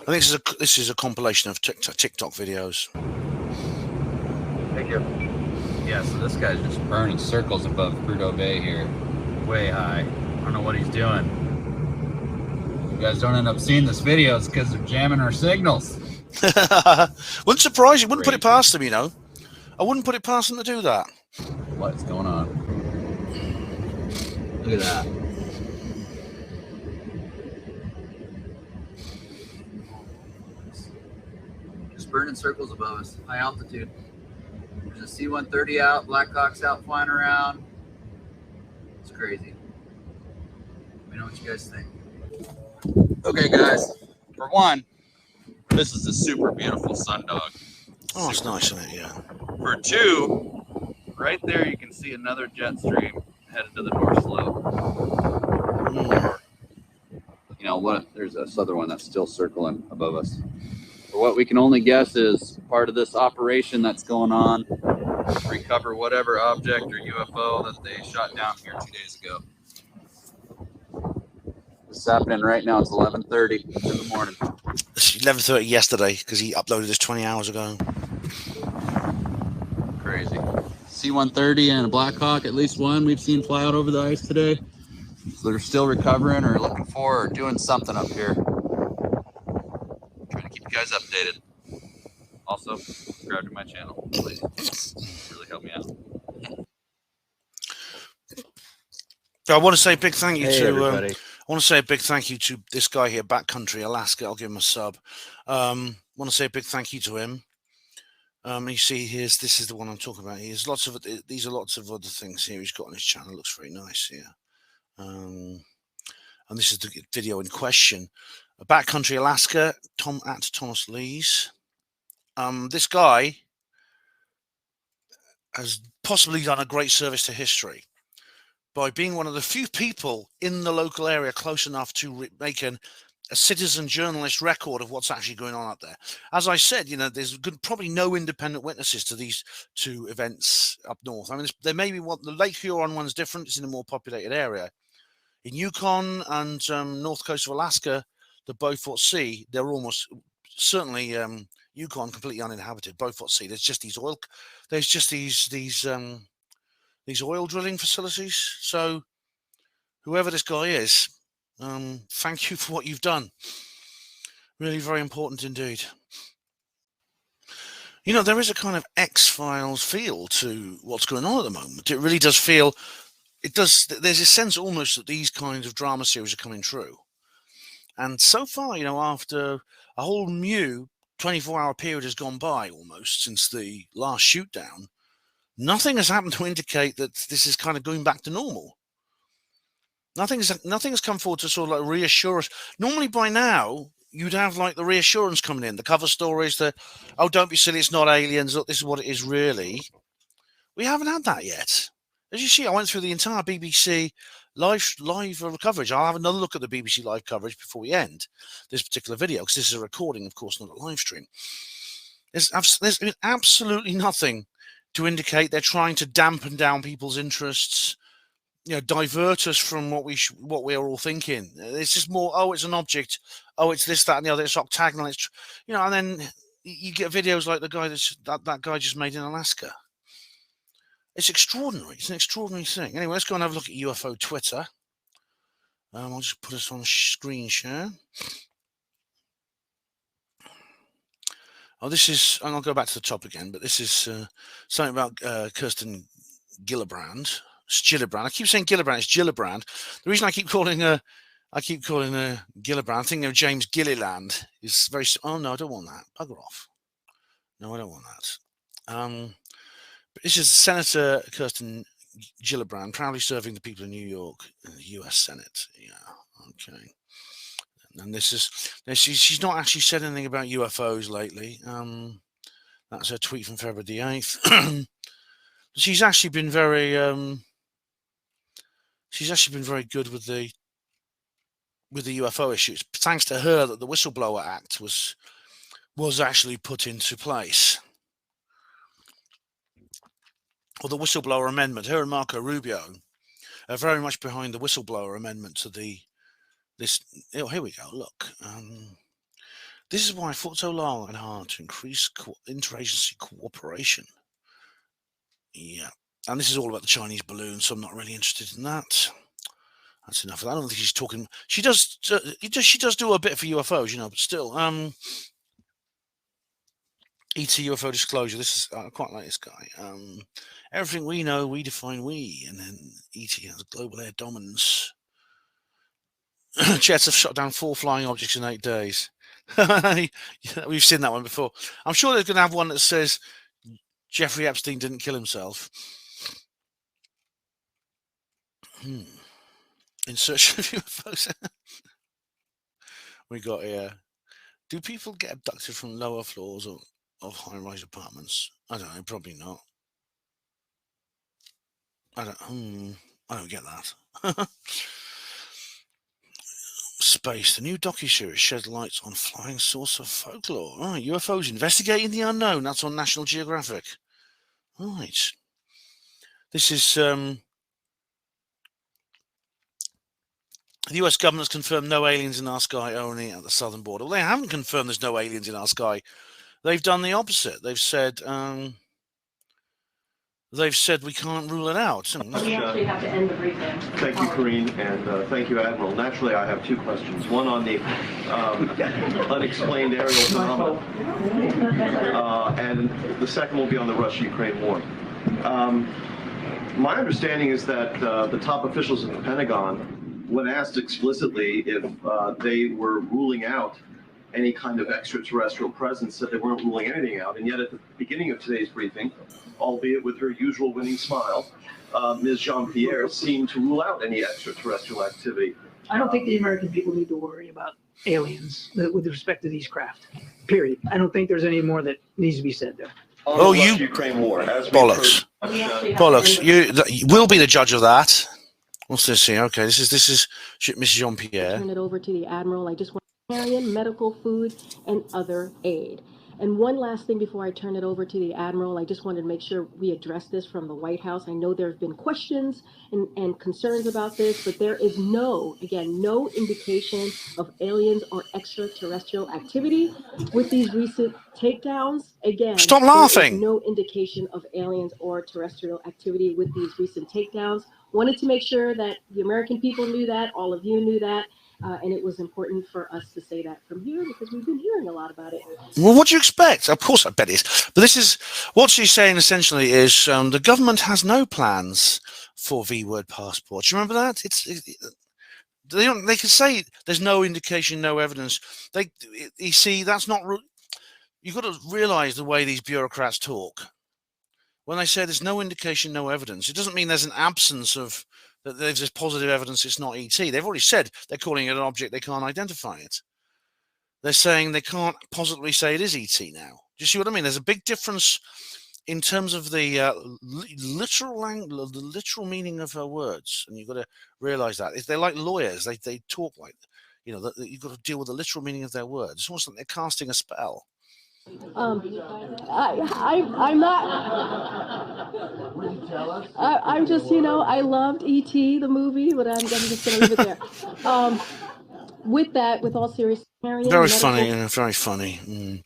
I think this is a compilation of TikTok videos. Thank you. Yeah, so this guy's just burning circles above Prudhoe Bay here. Way high. I don't know what he's doing. If you guys don't end up seeing this video, it's because they're jamming our signals. Wouldn't surprise you. Wouldn't put it past them, I wouldn't put it past them to do that. What's going on? Look at that. Just burning circles above us, high altitude. There's a C-130 out, Black Hawk's out flying around. It's crazy. Let me know what you guys think. Okay, guys. For one, this is a super beautiful sundog. Oh, it's nice, isn't it? Yeah. For two, right there you can see another jet stream headed to the north slope. You know what? There's this other one that's still circling above us. For what we can only guess is part of this operation that's going on to recover whatever object or UFO that they shot down here 2 days ago. This is happening right now. It's 11:30 in the morning. It's 11:30 yesterday because he uploaded this 20 hours ago. Crazy. C-130 and a Black Hawk, at least one we've seen fly out over the ice today. So they're still recovering or looking for or doing something up here. Trying to keep you guys updated. Also, subscribe to my channel, please. Really help me out. I want to say a big thank you to everybody. I want to say a big thank you to this guy here, Backcountry Alaska. I'll give him a sub. Want to say a big thank you to him. You see, this is the one I'm talking about. These are lots of other things here he's got on his channel. It looks very nice here. And this is the video in question. Backcountry Alaska, at Thomas Lees. This guy has possibly done a great service to history by being one of the few people in the local area close enough to make a citizen journalist record of what's actually going on up there. As I said, there's probably no independent witnesses to these two events up north. I mean, there may be one. The Lake Huron one's different. It's in a more populated area. In Yukon and north coast of Alaska, the Beaufort Sea, they're almost certainly Yukon completely uninhabited. Beaufort Sea, there's just these oil drilling facilities. So whoever this guy is, thank you for what you've done. Really very important indeed. There is a kind of X-Files feel to what's going on at the moment. It really does feel, there's a sense almost that these kinds of drama series are coming true. And so far, after a whole new 24-hour period has gone by almost since the last shoot down, nothing has happened to indicate that this is kind of going back to normal. Nothing has come forward to sort of like reassure us. Normally by now, you'd have like the reassurance coming in, the cover stories, don't be silly, it's not aliens, look, this is what it is really. We haven't had that yet. As you see, I went through the entire BBC live coverage. I'll have another look at the BBC live coverage before we end this particular video, because this is a recording, of course, not a live stream. There's been absolutely nothing to indicate they're trying to dampen down people's interests, divert us from what we're all thinking. It's just more, it's an object, it's this, that, and the other, it's octagonal, it's and then you get videos like the guy that guy just made in Alaska. It's extraordinary. It's an extraordinary thing. Anyway, let's go and have a look at UFO Twitter. I'll just put us on screen share. This is, and I'll go back to the top again, but this is something about Kirsten Gillibrand. It's Gillibrand. I keep saying Gillibrand. It's Gillibrand. The reason I keep calling her Gillibrand, thinking of James Gilliland, is very. Oh no, I don't want that. Bugger off. No, I don't want that. But this is Senator Kirsten Gillibrand, proudly serving the people of New York in the U.S. Senate. Yeah, okay. And this is she's not actually said anything about UFOs lately. That's her tweet from February the 8th. She's actually been very good with the UFO issues. Thanks to her that the Whistleblower Act was actually put into place. Or the Whistleblower Amendment. Her and Marco Rubio are very much behind the Whistleblower Amendment to this. Oh, here we go. Look, this is why I fought so long and hard to increase interagency cooperation. Yeah, and this is all about the Chinese balloon, so I'm not really interested in that. That's enough of that. I don't think she's talking. She does do a bit for UFOs, but still. ET UFO Disclosure. This is I quite like this guy. Everything we know, we define we, and then ET has global air dominance. Jets have shot down 4 flying objects in 8 days. We've seen that one before. I'm sure they're going to have one that says Jeffrey Epstein didn't kill himself. In search of UFOs. We got here. Do people get abducted from lower floors of high-rise apartments? I don't know. Probably not. I don't get that. Space. The new docuseries sheds lights on flying saucer folklore. Right, UFOs investigating the unknown. That's on National Geographic. Right. This is the US government has confirmed no aliens in our sky, only at the southern border. Well, they haven't confirmed there's no aliens in our sky. They've done the opposite. They've said we can't rule it out. We actually have to end the briefing. Thank you, Karine, and thank you, Admiral. Naturally, I have 2 questions. One on the unexplained aerial phenomenon, and the second will be on the Russia-Ukraine war. My understanding is that the top officials at the Pentagon, when asked explicitly if they were ruling out any kind of extraterrestrial presence, said they weren't ruling anything out. And yet at the beginning of today's briefing, albeit with her usual winning smile, Ms. Jean-Pierre seemed to rule out any extraterrestrial activity. I don't think the American people need to worry about aliens with respect to these craft, period. I don't think there's any more that needs to be said there. On the Russia-Ukraine war, as bollocks. We actually have Bollocks! to You will be the judge of that. What's this here? Okay, this is Mrs. Jean Pierre. turn it over to the Admiral. I just want humanitarian, medical, food, and other aid. And one last thing before I turn it over to the Admiral, I just wanted to make sure we address this from the White House. I know there have been questions and concerns about this, but there is no indication of aliens or extraterrestrial activity with these recent takedowns. Again, Stop there is laughing. no indication of aliens or terrestrial activity with these recent takedowns. Wanted to make sure that the American people knew that, all of you knew that, and it was important for us to say that from here because we've been hearing a lot about it. Well, what do you expect? Of course, I bet it is. But this is what she's saying essentially is the government has no plans for V-word passports. You remember that? They can say there's no indication, no evidence. You see, that's not. You've got to realise the way these bureaucrats talk. When they say there's no indication, no evidence, it doesn't mean there's an absence of that. There's this positive evidence it's not ET. They've already said they're calling it an object. They can't identify it. They're saying they can't positively say it is ET now. Do you see what I mean? There's a big difference in terms of the literal meaning of her words, and you've got to realise that. If they're like lawyers, they talk like, you've got to deal with the literal meaning of their words. It's almost like they're casting a spell. I'm not. I'm just, I loved E.T. the movie, but I'm just going to leave it there. With that, with all seriousness, Very funny. Very funny. Mm.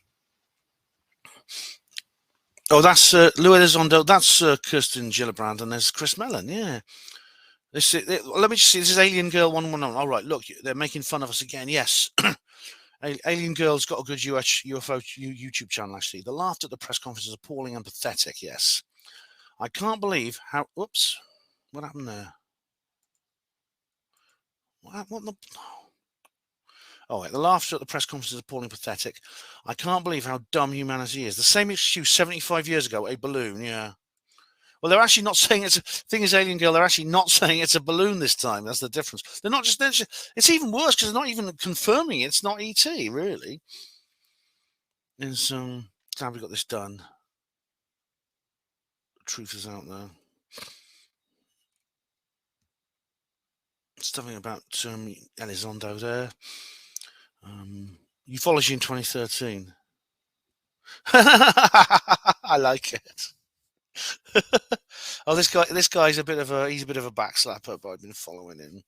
Oh, that's Louis Elizondo. That's Kirsten Gillibrand, and there's Chris Mellon. Yeah. Let me just see. This is Alien Girl 119. All right, look, they're making fun of us again. Yes. Alien Girl's got a good UFO YouTube channel, actually. The laughter at the press conference is appalling and pathetic, yes. I can't believe how... Oops. What happened there? What the... Oh, wait. The laughter at the press conference is appalling and pathetic. I can't believe how dumb humanity is. The same excuse 75 years ago, a balloon, yeah. Well, they're actually not saying it's... Thing is, Alien Girl, they're actually not saying it's a balloon this time. That's the difference. They're not just... It's even worse because they're not even confirming it's not ET, really. Is glad we got this done. The truth is out there. Something about Elizondo there. Ufology in 2013. I like it. Oh, this guy's a bit of a backslapper, but I've been following him.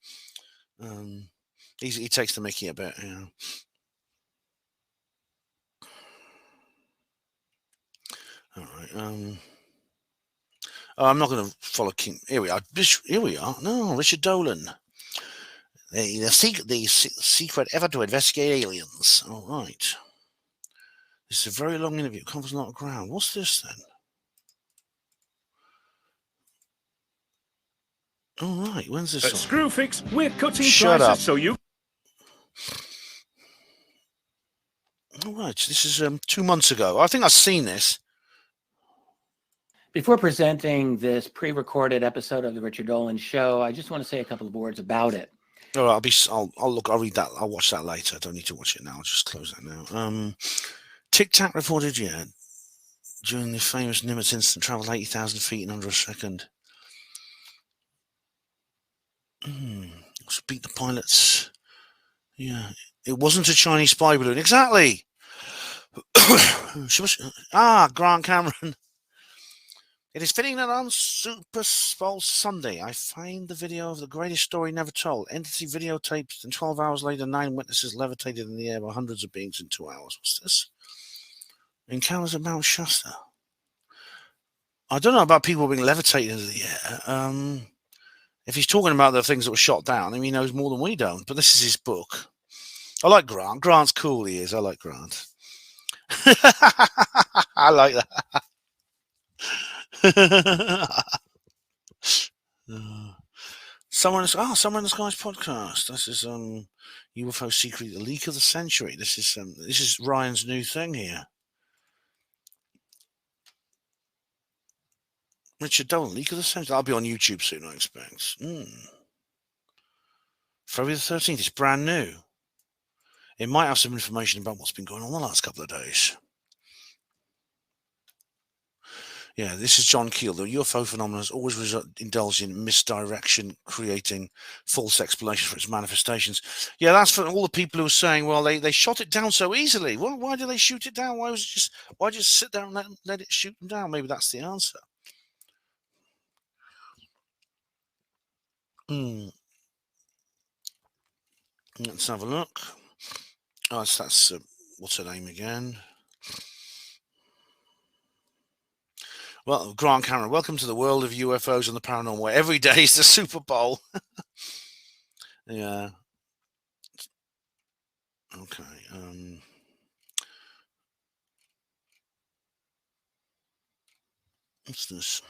He takes the mickey a bit, All right. I'm not going to follow King. Here we are. No, Richard Dolan. The secret effort to investigate aliens. All right. This is a very long interview. It covers a lot of ground. What's this then? All right. When's this? Screwfix, we're cutting Shut prices up. so you. All right. This is 2 months ago. I think I've seen this. Before presenting this pre-recorded episode of the Richard Dolan Show, I just want to say a couple of words about it. All right, I'll read that. I'll watch that later. I don't need to watch it now. I'll just close that now. Tic Tac reported, during the famous Nimitz incident, traveled 80,000 feet in under a second. Beat the pilots. Yeah, it wasn't a Chinese spy balloon. Exactly. Grant Cameron. It is fitting that on Super Bowl Sunday, I find the video of the greatest story never told. Entity videotaped, and 12 hours later, 9 witnesses levitated in the air by hundreds of beings in 2 hours. What's this? Encounters at Mount Shasta. I don't know about people being levitated into the air. If he's talking about the things that were shot down, he knows more than we don't. But this is his book. I like Grant. Grant's cool, he is. I like Grant. I like that. Somewhere in the Skies podcast. This is UFO Secret, the leak of the century. This is Ryan's new thing here. Richard Dolan, leak of the century. I'll be on YouTube soon, I expect. February the 13th. It's brand new. It might have some information about what's been going on the last couple of days. Yeah, this is John Keel. The UFO phenomenon has always indulged in misdirection, creating false explanations for its manifestations. Yeah, that's for all the people who are saying, well, they shot it down so easily. Well, why did they shoot it down? Why just sit there and let it shoot them down? Maybe that's the answer. Let's have a look. Oh, that's what's her name again? Well, Grant Cameron, welcome to the world of UFOs and the paranormal, where every day is the Super Bowl. Yeah. Okay. What's this?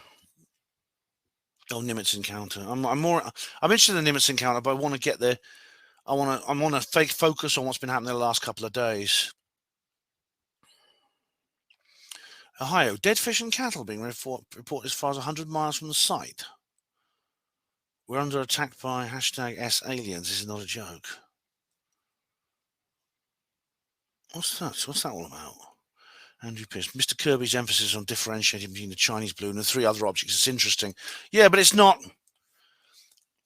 Oh, Nimitz encounter. I'm interested in the Nimitz encounter, but I want to get there. I want to fake focus on what's been happening the last couple of days. Ohio, dead fish and cattle being reported as far as 100 miles from the site. We're under attack by #S-aliens. This is not a joke. What's that? What's that all about? Andrew Pierce. Mr. Kirby's emphasis on differentiating between the Chinese balloon and the 3 other objects is interesting. Yeah, but it's not.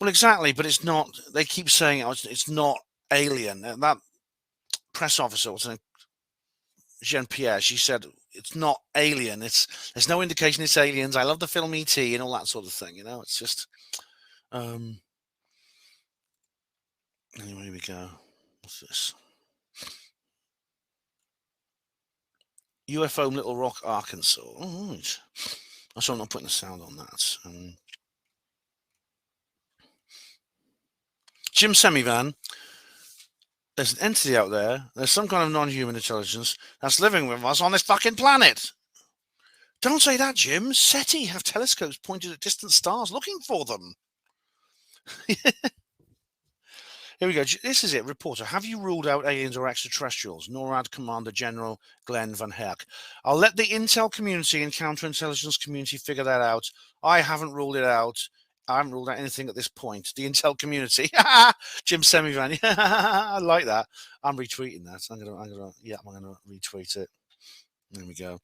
Well, exactly, but it's not. They keep saying it's not alien. That press officer, what's her name? Jean Pierre, she said it's not alien. There's no indication it's aliens. I love the film E.T. and all that sort of thing. It's just. Anyway, here we go. What's this? UFO Little Rock, Arkansas. Oh, right. I'm not putting the sound on that. Jim Semivan, there's an entity out there. There's some kind of non-human intelligence that's living with us on this fucking planet. Don't say that, Jim. SETI have telescopes pointed at distant stars looking for them. Here we go. This is it. Reporter, have you ruled out aliens or extraterrestrials? NORAD Commander General Glenn Van Herk. I'll let the intel community and counterintelligence community figure that out. I haven't ruled it out. I haven't ruled out anything at this point. The intel community. Jim Semivan. I like that. I'm retweeting that. I'm gonna retweet it. There we go.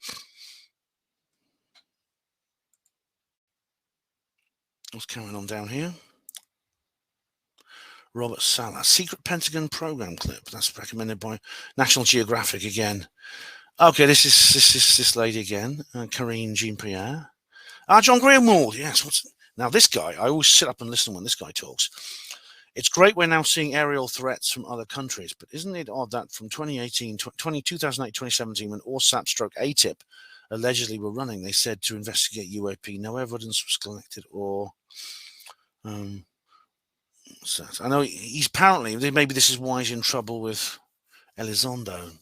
What's going on down here? Robert Sala, secret Pentagon program clip. That's recommended by National Geographic again. Okay, this is this lady again, Karine Jean-Pierre. John Greenwald, yes. Now this guy, I always sit up and listen when this guy talks. It's great we're now seeing aerial threats from other countries, but isn't it odd that from 2008, 2017, when ORSAP stroke ATIP allegedly were running, they said to investigate UAP, no evidence was collected or... I know he's apparently, maybe this is why he's in trouble with Elizondo,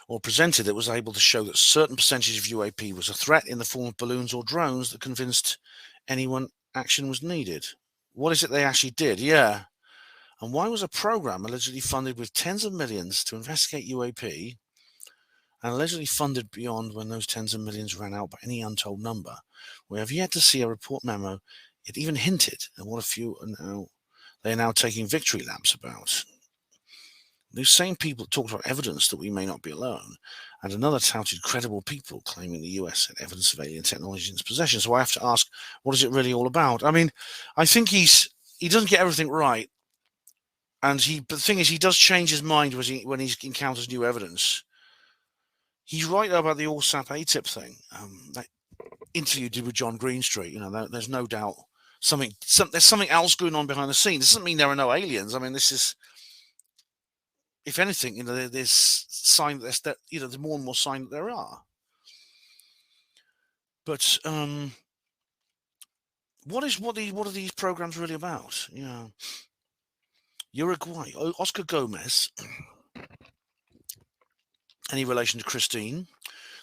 or presented it was able to show that certain percentage of UAP was a threat in the form of balloons or drones that convinced anyone action was needed. What is it they actually did? Yeah. And why was a program allegedly funded with tens of millions to investigate UAP and allegedly funded beyond when those tens of millions ran out by any untold number? We have yet to see a report memo. It even hinted at what a few they are now taking victory laps about. These same people talked about evidence that we may not be alone, and another touted credible people claiming the US had evidence of alien technology in its possession. So I have to ask, what is it really all about? I mean, I think he doesn't get everything right, and the thing is, he does change his mind when he encounters new evidence. He's right about the ORSAP ATIP thing. That interview you did with John Greenstreet, there's no doubt there's something else going on behind the scenes. This doesn't mean there are no aliens. I mean, this is, if anything, there's sign that there's more and more sign that there are. But what are these programs really about? Uruguay, Oscar Gomez. Any relation to Christine?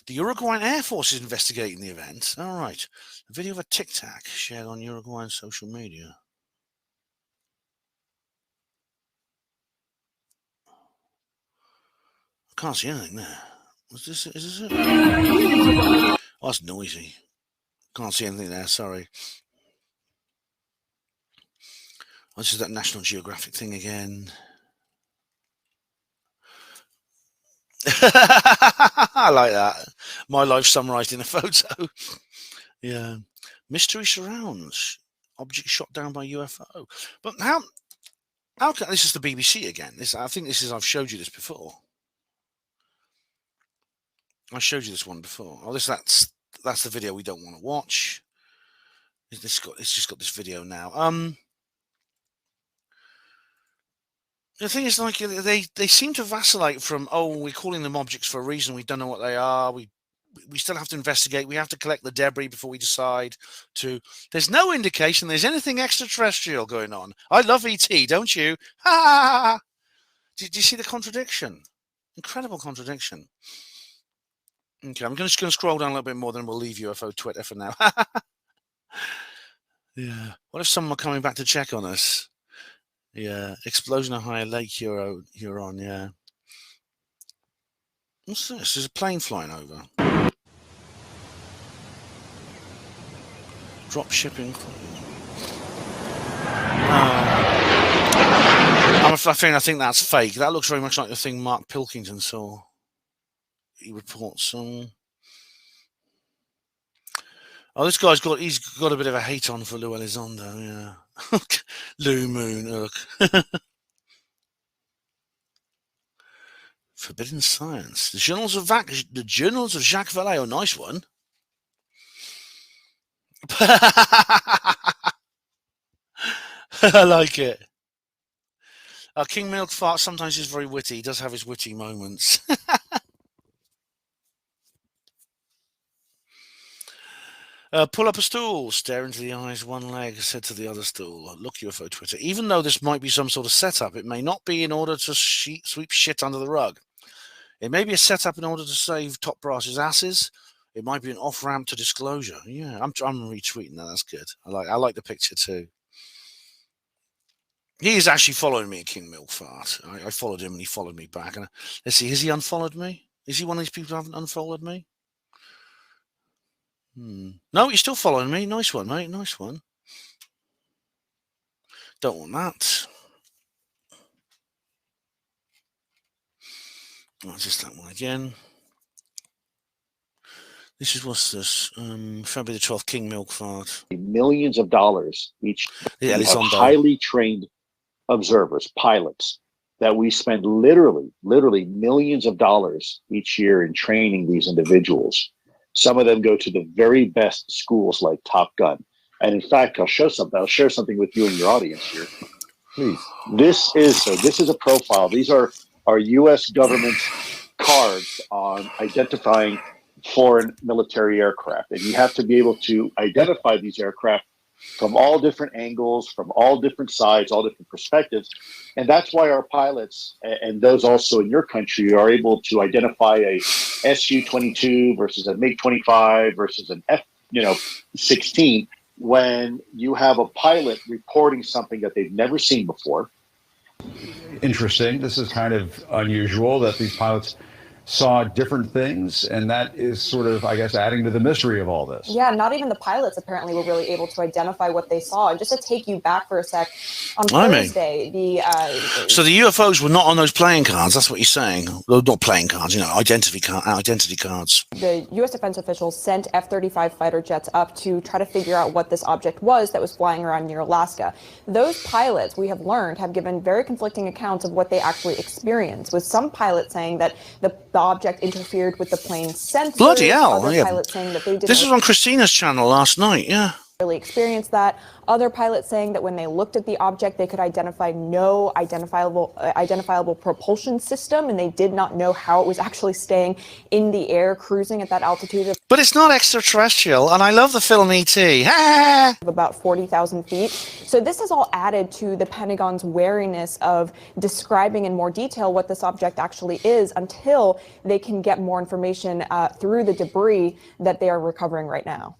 The Uruguayan Air Force is investigating the event. All right. A video of a Tic Tac shared on Uruguayan social media. I can't see anything there. Is this it? Oh, that's noisy. Can't see anything there, sorry. This is that National Geographic thing again. I like that. My life summarized in a photo. Yeah. Mystery surrounds. Object shot down by UFO. But how can this is the BBC again? I think I've showed you this before. I showed you this one before. Oh, that's the video we don't want to watch. It's just got this video now. The thing is, like, they seem to vacillate from, oh, we're calling them objects for a reason. We don't know what they are. We still have to investigate. We have to collect the debris before we decide to. There's no indication there's anything extraterrestrial going on. I love ET, don't you? Ha! Did you see the contradiction? Incredible contradiction. Okay, I'm just going to scroll down a little bit more, then we'll leave UFO Twitter for now. Yeah. What if someone were coming back to check on us? Yeah. Explosion of High Lake Huron. Yeah. What's this? There's a plane flying over. Drop shipping. I think that's fake. That looks very much like the thing Mark Pilkington saw. He reports on. Oh, this guy's got a bit of a hate on for Lou Elizondo, yeah. Lou Moon, look. Forbidden Science. The Journals of Jacques Vallée, oh, nice one. I like it. King Milk Fart sometimes is very witty. He does have his witty moments. Pull up a stool, stare into the eyes, one leg, said to the other stool. Look, UFO Twitter. Even though this might be some sort of setup, it may not be in order to sweep shit under the rug. It may be a setup in order to save top brass's asses. It might be an off-ramp to disclosure. Yeah, I'm retweeting that. That's good. I like the picture too. He is actually following me, King Milk Fart. I followed him and he followed me back. And let's see, has he unfollowed me? Is he one of these people who haven't unfollowed me? No, you're still following me. Nice one, mate. Nice one. Don't want that. Oh, just that one again. What's this? February the 12th, King Milk Fart. Millions of dollars each Yeah, of highly trained observers, pilots, that we spend literally millions of dollars each year in training these individuals. Some of them go to the very best schools like Top Gun. And in fact, I'll share something with you and your audience here. Please. This is a profile. These are our U.S. government cards on identifying foreign military aircraft. And you have to be able to identify these aircraft from all different angles, from all different sides, all different perspectives. And that's why our pilots and those also in your country are able to identify a Su-22 versus a MiG-25 versus an F-16 when you have a pilot reporting something that they've never seen before. Interesting. This is kind of unusual that these pilots saw different things, and that is sort of, I guess, adding to the mystery of all this. Yeah, not even the pilots apparently were really able to identify what they saw. And just to take you back for a sec, on Thursday, So the UFOs were not on those playing cards. That's what you're saying. Well, not playing cards, identity cards. The U.S. defense officials sent F-35 fighter jets up to try to figure out what this object was that was flying around near Alaska. Those pilots, we have learned, have given very conflicting accounts of what they actually experienced, with some pilots saying that the object interfered with the plane's sensors. Bloody hell. Other pilots saying that they didn't. This was on Christina's channel last night, yeah. Really experienced that. Other pilots saying that when they looked at the object, they could identify no identifiable propulsion system, and they did not know how it was actually staying in the air, cruising at that altitude. But it's not extraterrestrial, and I love the film E.T. Of about 40,000 feet. So this has all added to the Pentagon's wariness of describing in more detail what this object actually is until they can get more information through the debris that they are recovering right now.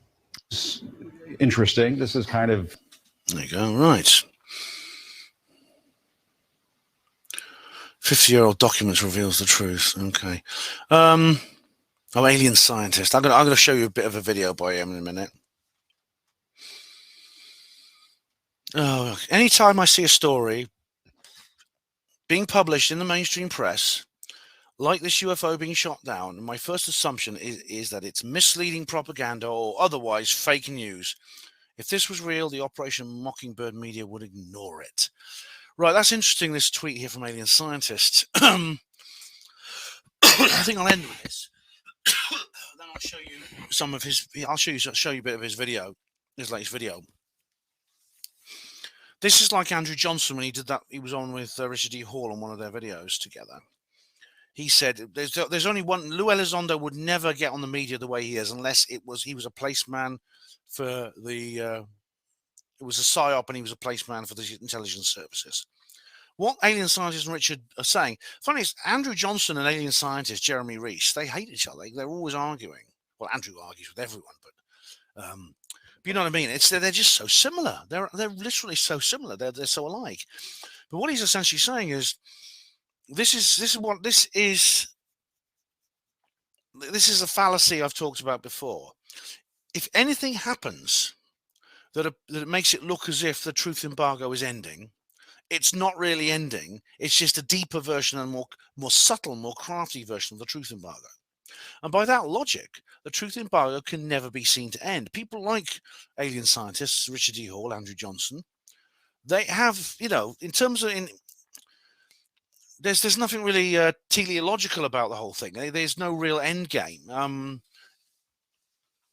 Interesting. This is kind of... There you go, right. 50-year-old documents reveals the truth. Okay. Alien scientist. I'm gonna show you a bit of a video by him in a minute. Oh, anytime I see a story being published in the mainstream press, like this UFO being shot down, my first assumption is that it's misleading propaganda or otherwise fake news. If this was real, the Operation Mockingbird media would ignore it. Right, that's interesting, this tweet here from Alien Scientist. I think I'll end with this. Then I'll show you some of his. I'll show you a bit of his video, his latest video. This is like Andrew Johnson when he did that. He was on with Richard E. Hall on one of their videos together. He said there's only one. Lou Elizondo would never get on the media the way he is unless he was a placeman for the. It was a psyop and he was a placeman for the intelligence services. What Alien Scientist and Richard are saying, funny is Andrew Johnson and Alien Scientist Jeremy Reese, they hate each other. They're always arguing. Well, Andrew argues with everyone, but you know what I mean? They're just so similar. They're literally so similar. They're so alike. But what he's essentially saying is, this is a fallacy I've talked about before. If anything happens that makes it look as if the truth embargo is ending, it's not really ending. It's just a deeper version and more subtle, more crafty version of the truth embargo. And by that logic, the truth embargo can never be seen to end. People like Alien Scientists, Richard E. Hall, Andrew Johnson, they have, in terms of there's nothing really teleological about the whole thing. There's no real end game.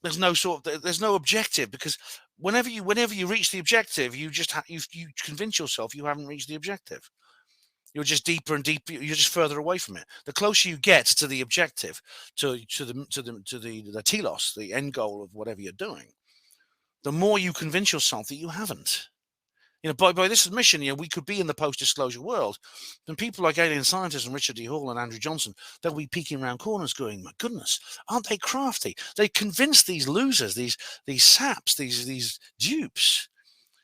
There's no objective, because whenever you reach the objective, you convince yourself you haven't reached the objective. You're just deeper and deeper. You're just further away from it. The closer you get to the objective, to the telos, the end goal of whatever you're doing, the more you convince yourself that you haven't. By this admission, we could be in the post-disclosure world. Then people like Alien Scientists and Richard E. Hall and Andrew Johnson, they'll be peeking around corners going, my goodness, aren't they crafty? They convinced these losers, these saps, these dupes.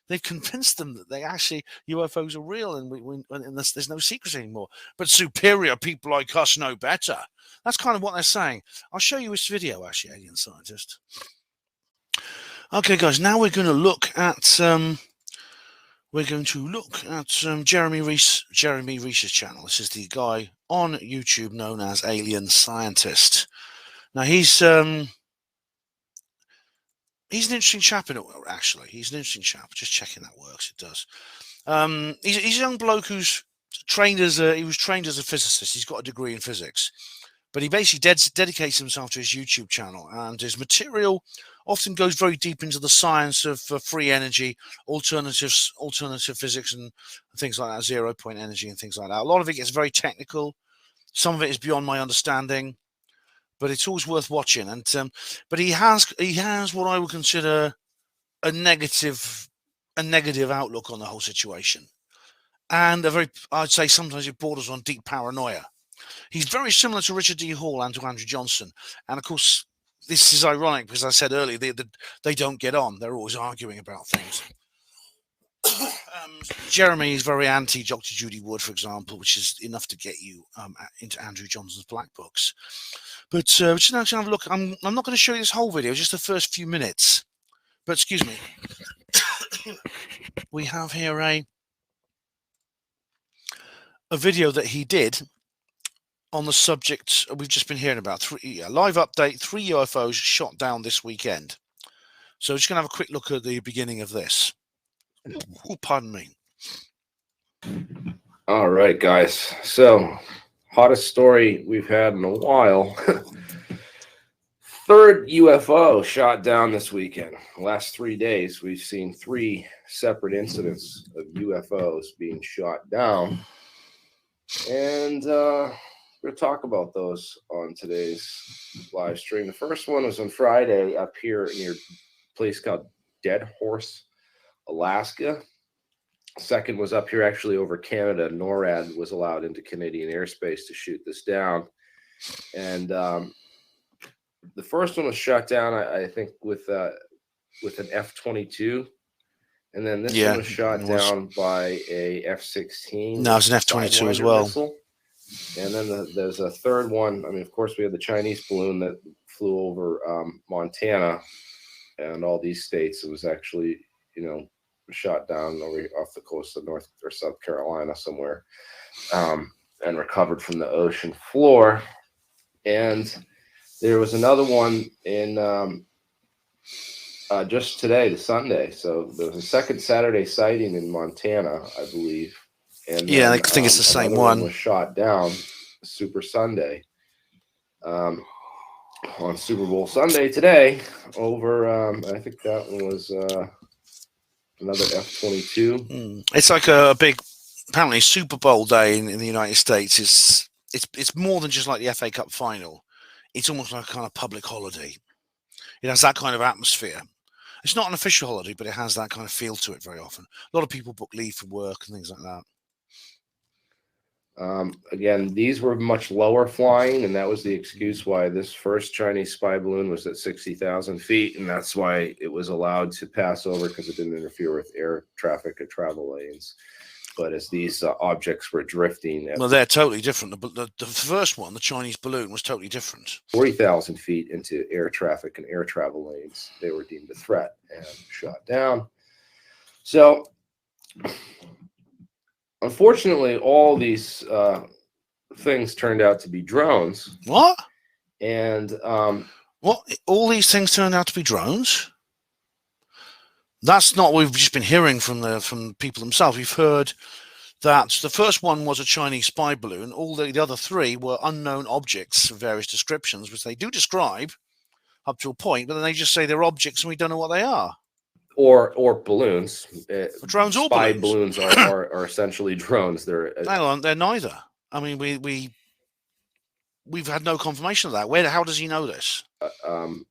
They've convinced them that UFOs are real and there's no secrets anymore. But superior people like us know better. That's kind of what they're saying. I'll show you this video, actually, Alien Scientist. Okay, guys, now we're going to look at... Jeremy Reese's channel. This is the guy on YouTube known as Alien Scientist. Now he's an interesting chap. Actually, he's an interesting chap. Just checking that works. It does. He's a young bloke who's trained as he was trained as a physicist. He's got a degree in physics, but he basically dedicates himself to his YouTube channel, and his material often goes very deep into the science of free energy, alternative physics, and things like that, 0-point energy and things like that. A lot of it gets very technical. Some of it is beyond my understanding, but it's always worth watching. And but he has what I would consider a negative outlook on the whole situation, and I'd say sometimes it borders on deep paranoia. He's very similar to Richard E. Hall and to Andrew Johnson, and of course, this is ironic because I said earlier they don't get on. They're always arguing about things. Jeremy is very anti Dr. Judy Wood, for example, which is enough to get you into Andrew Johnson's black books. But just now have a look. I'm not going to show you this whole video, just the first few minutes. But excuse me. We have here a video that he did on the subject we've just been hearing about. Live update, 3 UFOs shot down this weekend. So we're just going to have a quick look at the beginning of this. Oh, pardon me. All right, guys. So, hottest story we've had in a while. 3rd UFO shot down this weekend. Last 3 days, we've seen 3 separate incidents of UFOs being shot down. And we're going to talk about those on today's live stream. The first one was on Friday up here near a place called Dead Horse, Alaska. Second was up here actually over Canada. NORAD was allowed into Canadian airspace to shoot this down. And the first one was shot down, I think, with an F-22. And then this one was shot down by a F-16. No, it's an F-22 as well. Missile. And then there's a third one. I mean, of course, we had the Chinese balloon that flew over Montana and all these states. It was actually, shot down over off the coast of North or South Carolina somewhere. and recovered from the ocean floor. And there was another one in just today, the Sunday. So there was a second Saturday sighting in Montana, I believe. And Yeah, then, I think it's the same another one. was shot down Super Sunday. On Super Bowl Sunday today over, I think that one was another F-22. It's like a big, apparently Super Bowl day in the United States is it's more than just like the FA Cup final. It's almost like a kind of public holiday. It has that kind of atmosphere. It's not an official holiday, but it has that kind of feel to it very often. A lot of people book leave for work and things like that. Again, these were much lower flying, and that was the excuse why this first Chinese spy balloon was at 60,000 feet, and that's why it was allowed to pass over, because it didn't interfere with air traffic or travel lanes. But as these objects were drifting, Well, they're totally different. The first one, the Chinese balloon, was totally different. 40,000 feet into air traffic and air travel lanes, they were deemed a threat and shot down. So, unfortunately, all these things turned out to be drones. What? And what? All these things turned out to be drones? That's not what we've just been hearing from people themselves. We've heard that the first one was a Chinese spy balloon. All the other three were unknown objects of various descriptions, which they do describe up to a point, but then they just say they're objects and we don't know what they are. Or balloons. Drones or spy balloons are essentially drones. They're hang on, they're neither. I mean, we've had no confirmation of that. How does he know this? They're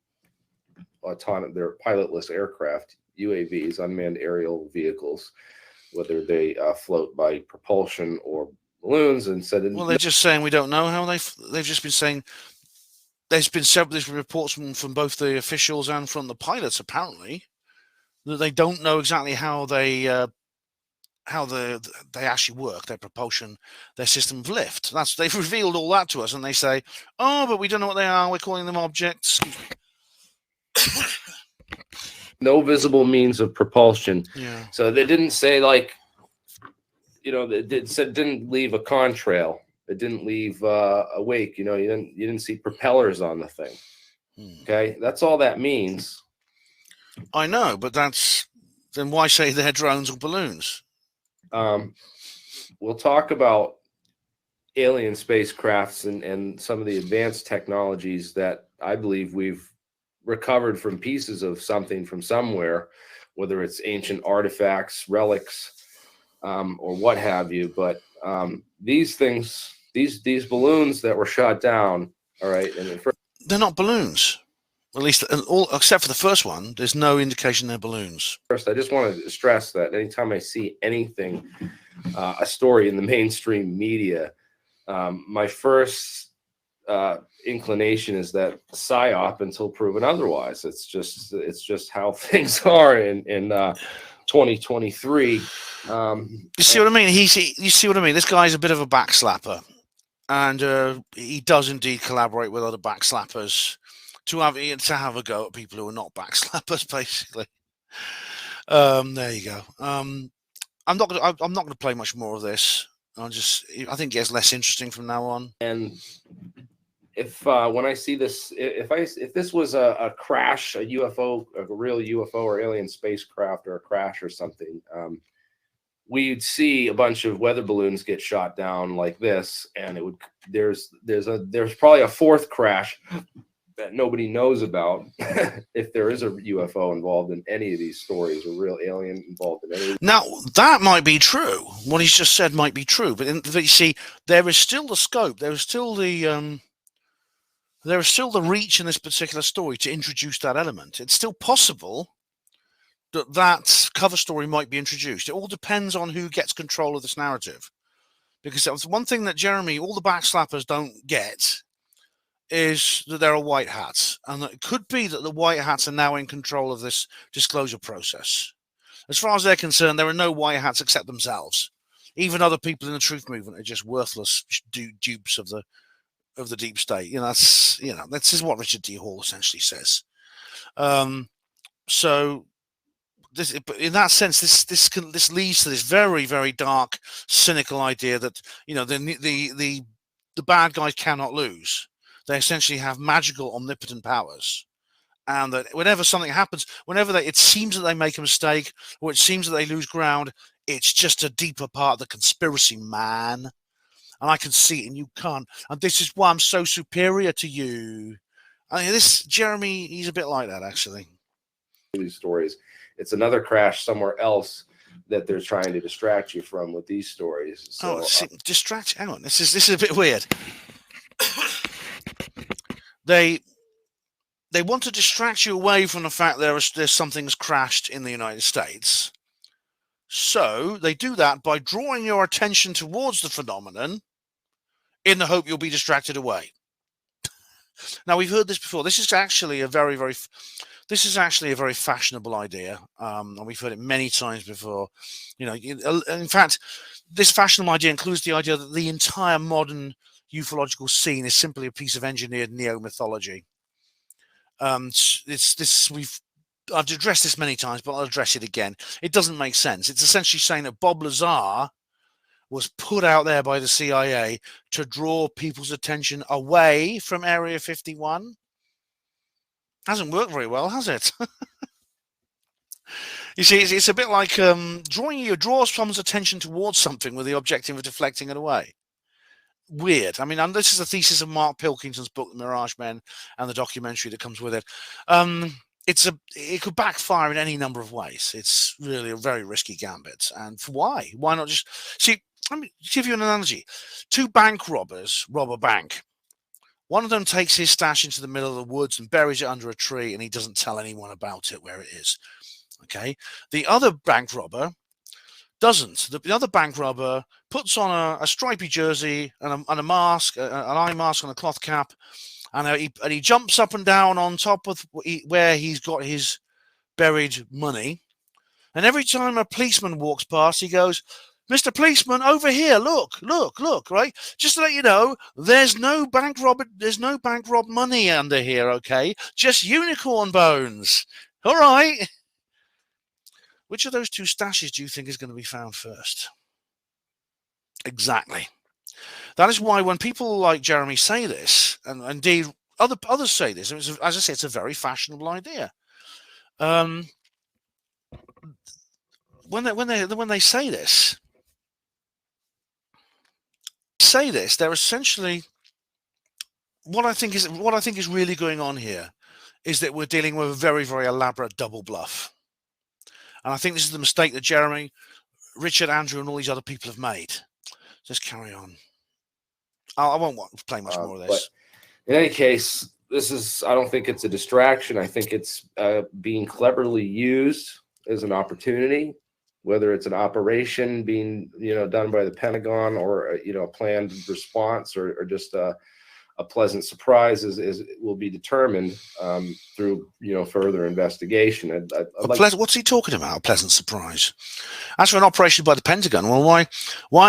pilotless aircraft, UAVs, unmanned aerial vehicles, whether they float by propulsion or balloons. And said, well, they're just saying we don't know how they've just been saying. There's been reports from both the officials and from the pilots, apparently, that they don't know exactly how they actually work, their propulsion, their system of lift. They've revealed all that to us, and they say, "Oh, but we don't know what they are. We're calling them objects." No visible means of propulsion. Yeah. So they didn't say didn't leave a contrail. It didn't leave a wake. You didn't see propellers on the thing. Okay, that's all that means. I know, but then why say they're drones or balloons? We'll talk about alien spacecrafts and some of the advanced technologies that I believe we've recovered from pieces of something from somewhere, whether it's ancient artifacts, relics, or what have you. But these things, these balloons that were shot down, all right, and they're not balloons. At least, except for the first one, there's no indication they're balloons. First, I just want to stress that anytime I see anything, a story in the mainstream media, my first inclination is that psyop until proven otherwise. It's just how things are in 2023. You see what I mean? You see what I mean? This guy's a bit of a backslapper, and he does indeed collaborate with other backslappers to have a go at people who are not backslappers, basically. There you go. I'm not gonna play much more of this. I think it gets less interesting from now on. And if when I see this, if this was a crash, a UFO, a real UFO or alien spacecraft, or a crash or something, we'd see a bunch of weather balloons get shot down like this, and there's probably a fourth crash that nobody knows about. If there is a UFO involved in any of these stories, a real alien involved in any. Now that might be true. What he's just said might be true, but you see, there is still the scope. There is still the reach in this particular story to introduce that element. It's still possible that cover story might be introduced. It all depends on who gets control of this narrative, because that's one thing that all the backslappers don't get, is that there are white hats, and that it could be that the white hats are now in control of this disclosure process. As far as they're concerned, there are no white hats except themselves. Even other people in the truth movement are just worthless dupes of the deep state. This is what Richard D. Hall essentially says. So but in that sense, this leads to this very, very dark, cynical idea that the bad guys cannot lose. They essentially have magical, omnipotent powers, and that whenever something happens, whenever it seems that they make a mistake or it seems that they lose ground, it's just a deeper part of the conspiracy, man. And I can see it, and you can't. And this is why I'm so superior to you. I mean, this Jeremy, he's a bit like that, actually. These stories, it's another crash somewhere else that they're trying to distract you from with these stories. So, distract. Hang on, this is a bit weird. They want to distract you away from the fact there's something's crashed in the United States. So they do that by drawing your attention towards the phenomenon in the hope you'll be distracted away. Now, we've heard this before. This is actually a very fashionable idea, and we've heard it many times before. In fact, this fashionable idea includes the idea that the entire modern ufological scene is simply a piece of engineered neo-mythology. I've addressed this many times, but I'll address it again. It doesn't make sense. It's essentially saying that Bob Lazar was put out there by the CIA to draw people's attention away from Area 51. Hasn't worked very well, has it? You see, it's a bit like draw someone's attention towards something with the objective of deflecting it away. Weird. I mean, and this is the thesis of Mark Pilkington's book, The Mirage Men, and the documentary that comes with it. It could backfire in any number of ways. It's really a very risky gambit. And why? Why not just see? Let me give you an analogy. Two bank robbers rob a bank. One of them takes his stash into the middle of the woods and buries it under a tree, and he doesn't tell anyone about it, where it is. Okay. The other bank robber doesn't. The other bank robber puts on a stripy jersey and a mask, an eye mask and a cloth cap, and he jumps up and down on top of where he's got his buried money. And every time a policeman walks past, he goes, "Mr. Policeman, over here, look, right? Just to let you know, there's no bank rob money under here, okay? Just unicorn bones. All right." Which of those two stashes do you think is going to be found first? Exactly. That is why when people like Jeremy say this, and indeed others say this, as I say, it's a very fashionable idea. When they say this, they're essentially what I think is really going on here is that we're dealing with a very, very elaborate double bluff. And I think this is the mistake that Jeremy, Richard, Andrew, and all these other people have made. Just carry on. I won't play much more of this. But in any case, I don't think it's a distraction. I think it's being cleverly used as an opportunity, whether it's an operation being, done by the Pentagon or, a planned response or just a pleasant surprise is will be determined through further investigation. What's he talking about? A pleasant surprise? As for an operation by the Pentagon, well, why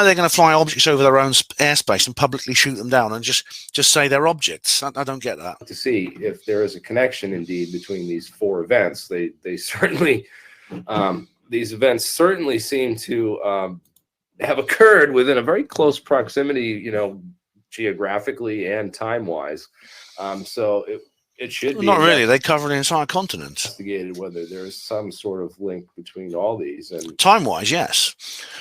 are they going to fly objects over their own airspace and publicly shoot them down and just say they're objects? I don't get that. To see if there is a connection indeed between these four events, they certainly these events certainly seem to have occurred within a very close proximity, geographically and time-wise. So it should be not really. They cover the entire continent. Investigated whether there is some sort of link between all these. And time-wise, yes.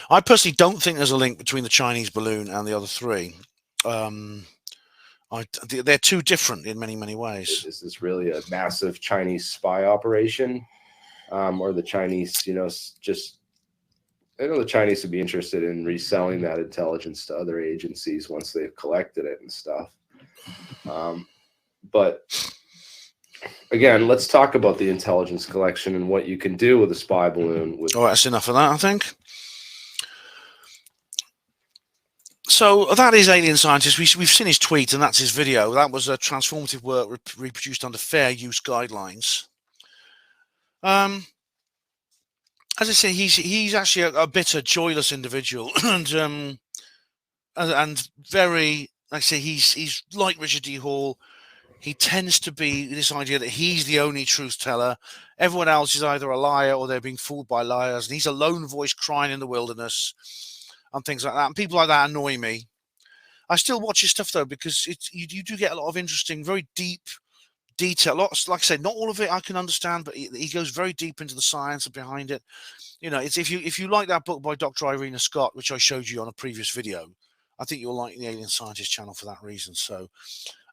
I personally don't think there's a link between the Chinese balloon and the other three. They're too different in many, many ways. Is this really a massive Chinese spy operation? Or the Chinese, I know the Chinese would be interested in reselling that intelligence to other agencies once they've collected it and stuff. But again, let's talk about the intelligence collection and what you can do with a spy balloon. That's enough of that, I think. So that is Alien Scientist. We've seen his tweet, and that's his video. That was a transformative work reproduced under fair use guidelines. As I say, he's actually a bitter, joyless individual, and very, like I say, he's like Richard D. Hall. he tends to be this idea that he's the only truth teller. Everyone else is either a liar or they're being fooled by liars. And he's a lone voice crying in the wilderness and things like that. And people like that annoy me. I still watch his stuff, though, because you do get a lot of interesting, very deep detail. Lots, like I said, not all of it I can understand, but he goes very deep into the science behind it. You know, it's if you like that book by Dr. Irena Scott, which I showed you on a previous video, I think you'll like the Alien Scientist channel for that reason. So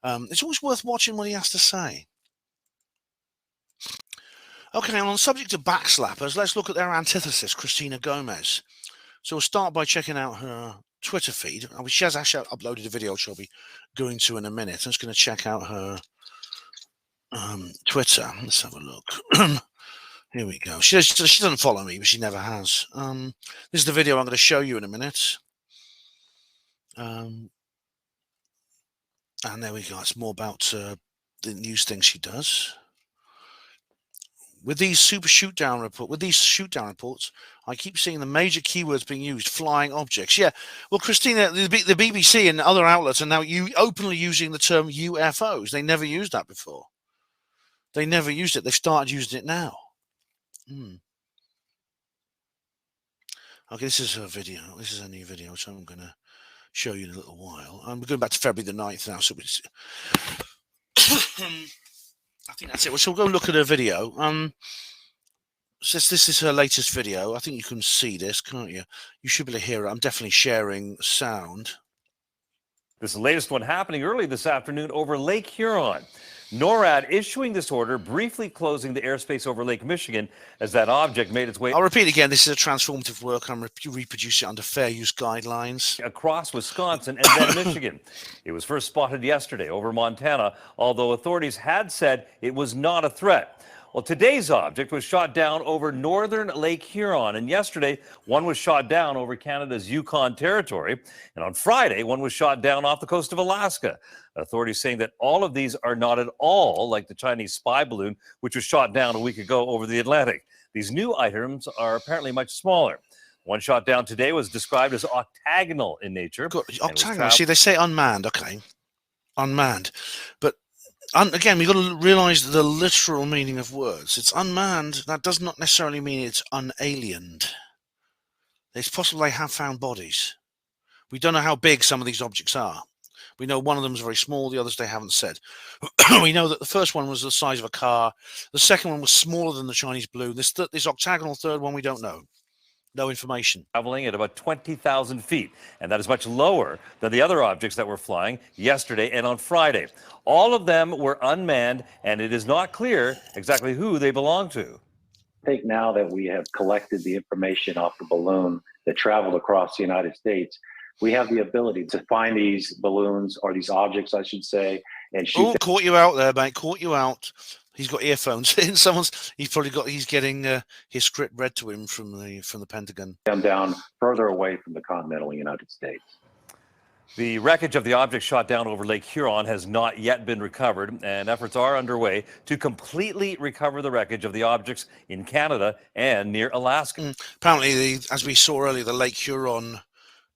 it's always worth watching what he has to say. Okay, and on the subject of backslappers, let's look at their antithesis, Christina Gomez. So we'll start by checking out her Twitter feed. She has actually uploaded a video which I'll be going to in a minute. I'm just going to check out her Twitter. Let's have a look. Here we go. She doesn't follow me, but she never has. This is the video I'm going to show you in a minute. And there we go. It's more about the news thing she does. With these shoot-down reports, I keep seeing the major keywords being used: flying objects. Yeah, well, Christina, the BBC and other outlets are now openly using the term UFOs. They never used that before. They never used it. They've started using it now. Okay, this is her video. This is a new video, which I'm going to show you in a little while. We're going back to February the 9th now, so it's I think that's it. So we'll go look at her video. This is her latest video. I think you can see this, can't you? You should be able to hear it. I'm definitely sharing sound. This latest one happening early this afternoon over Lake Huron. NORAD issuing this order, briefly closing the airspace over Lake Michigan as that object made its way. I'll repeat again. This is a transformative work. I'm reproducing it under fair use guidelines. Across Wisconsin and then Michigan. It was first spotted yesterday over Montana, although authorities had said it was not a threat. Well, today's object was shot down over northern Lake Huron, and yesterday one was shot down over Canada's Yukon territory, and on Friday one was shot down off the coast of Alaska. Authorities saying that all of these are not at all like the Chinese spy balloon, which was shot down a week ago over the Atlantic. These new items are apparently much smaller. One shot down today was described as octagonal in nature. Octagonal. See, they say unmanned. Okay, unmanned, but again, we've got to realize the literal meaning of words. It's unmanned. That does not necessarily mean it's unaliened. It's possible they have found bodies. We don't know how big some of these objects are. We know one of them is very small. The others they haven't said. We know that the first one was the size of a car. The second one was smaller than the Chinese balloon. This octagonal third one, we don't know. No information. Traveling at about 20,000 feet, and that is much lower than the other objects that were flying yesterday and on Friday. All of them were unmanned, and it is not clear exactly who they belong to. I think now that we have collected the information off the balloon that traveled across the United States, we have the ability to find these balloons, or these objects, I should say, and shoot them. Caught you out there, mate. Caught you out. He's got earphones in. He's getting his script read to him from the Pentagon. Them down further away from the continental United States. The wreckage of the object shot down over Lake Huron has not yet been recovered, and efforts are underway to completely recover the wreckage of the objects in Canada and near Alaska. Apparently, as we saw earlier, the Lake Huron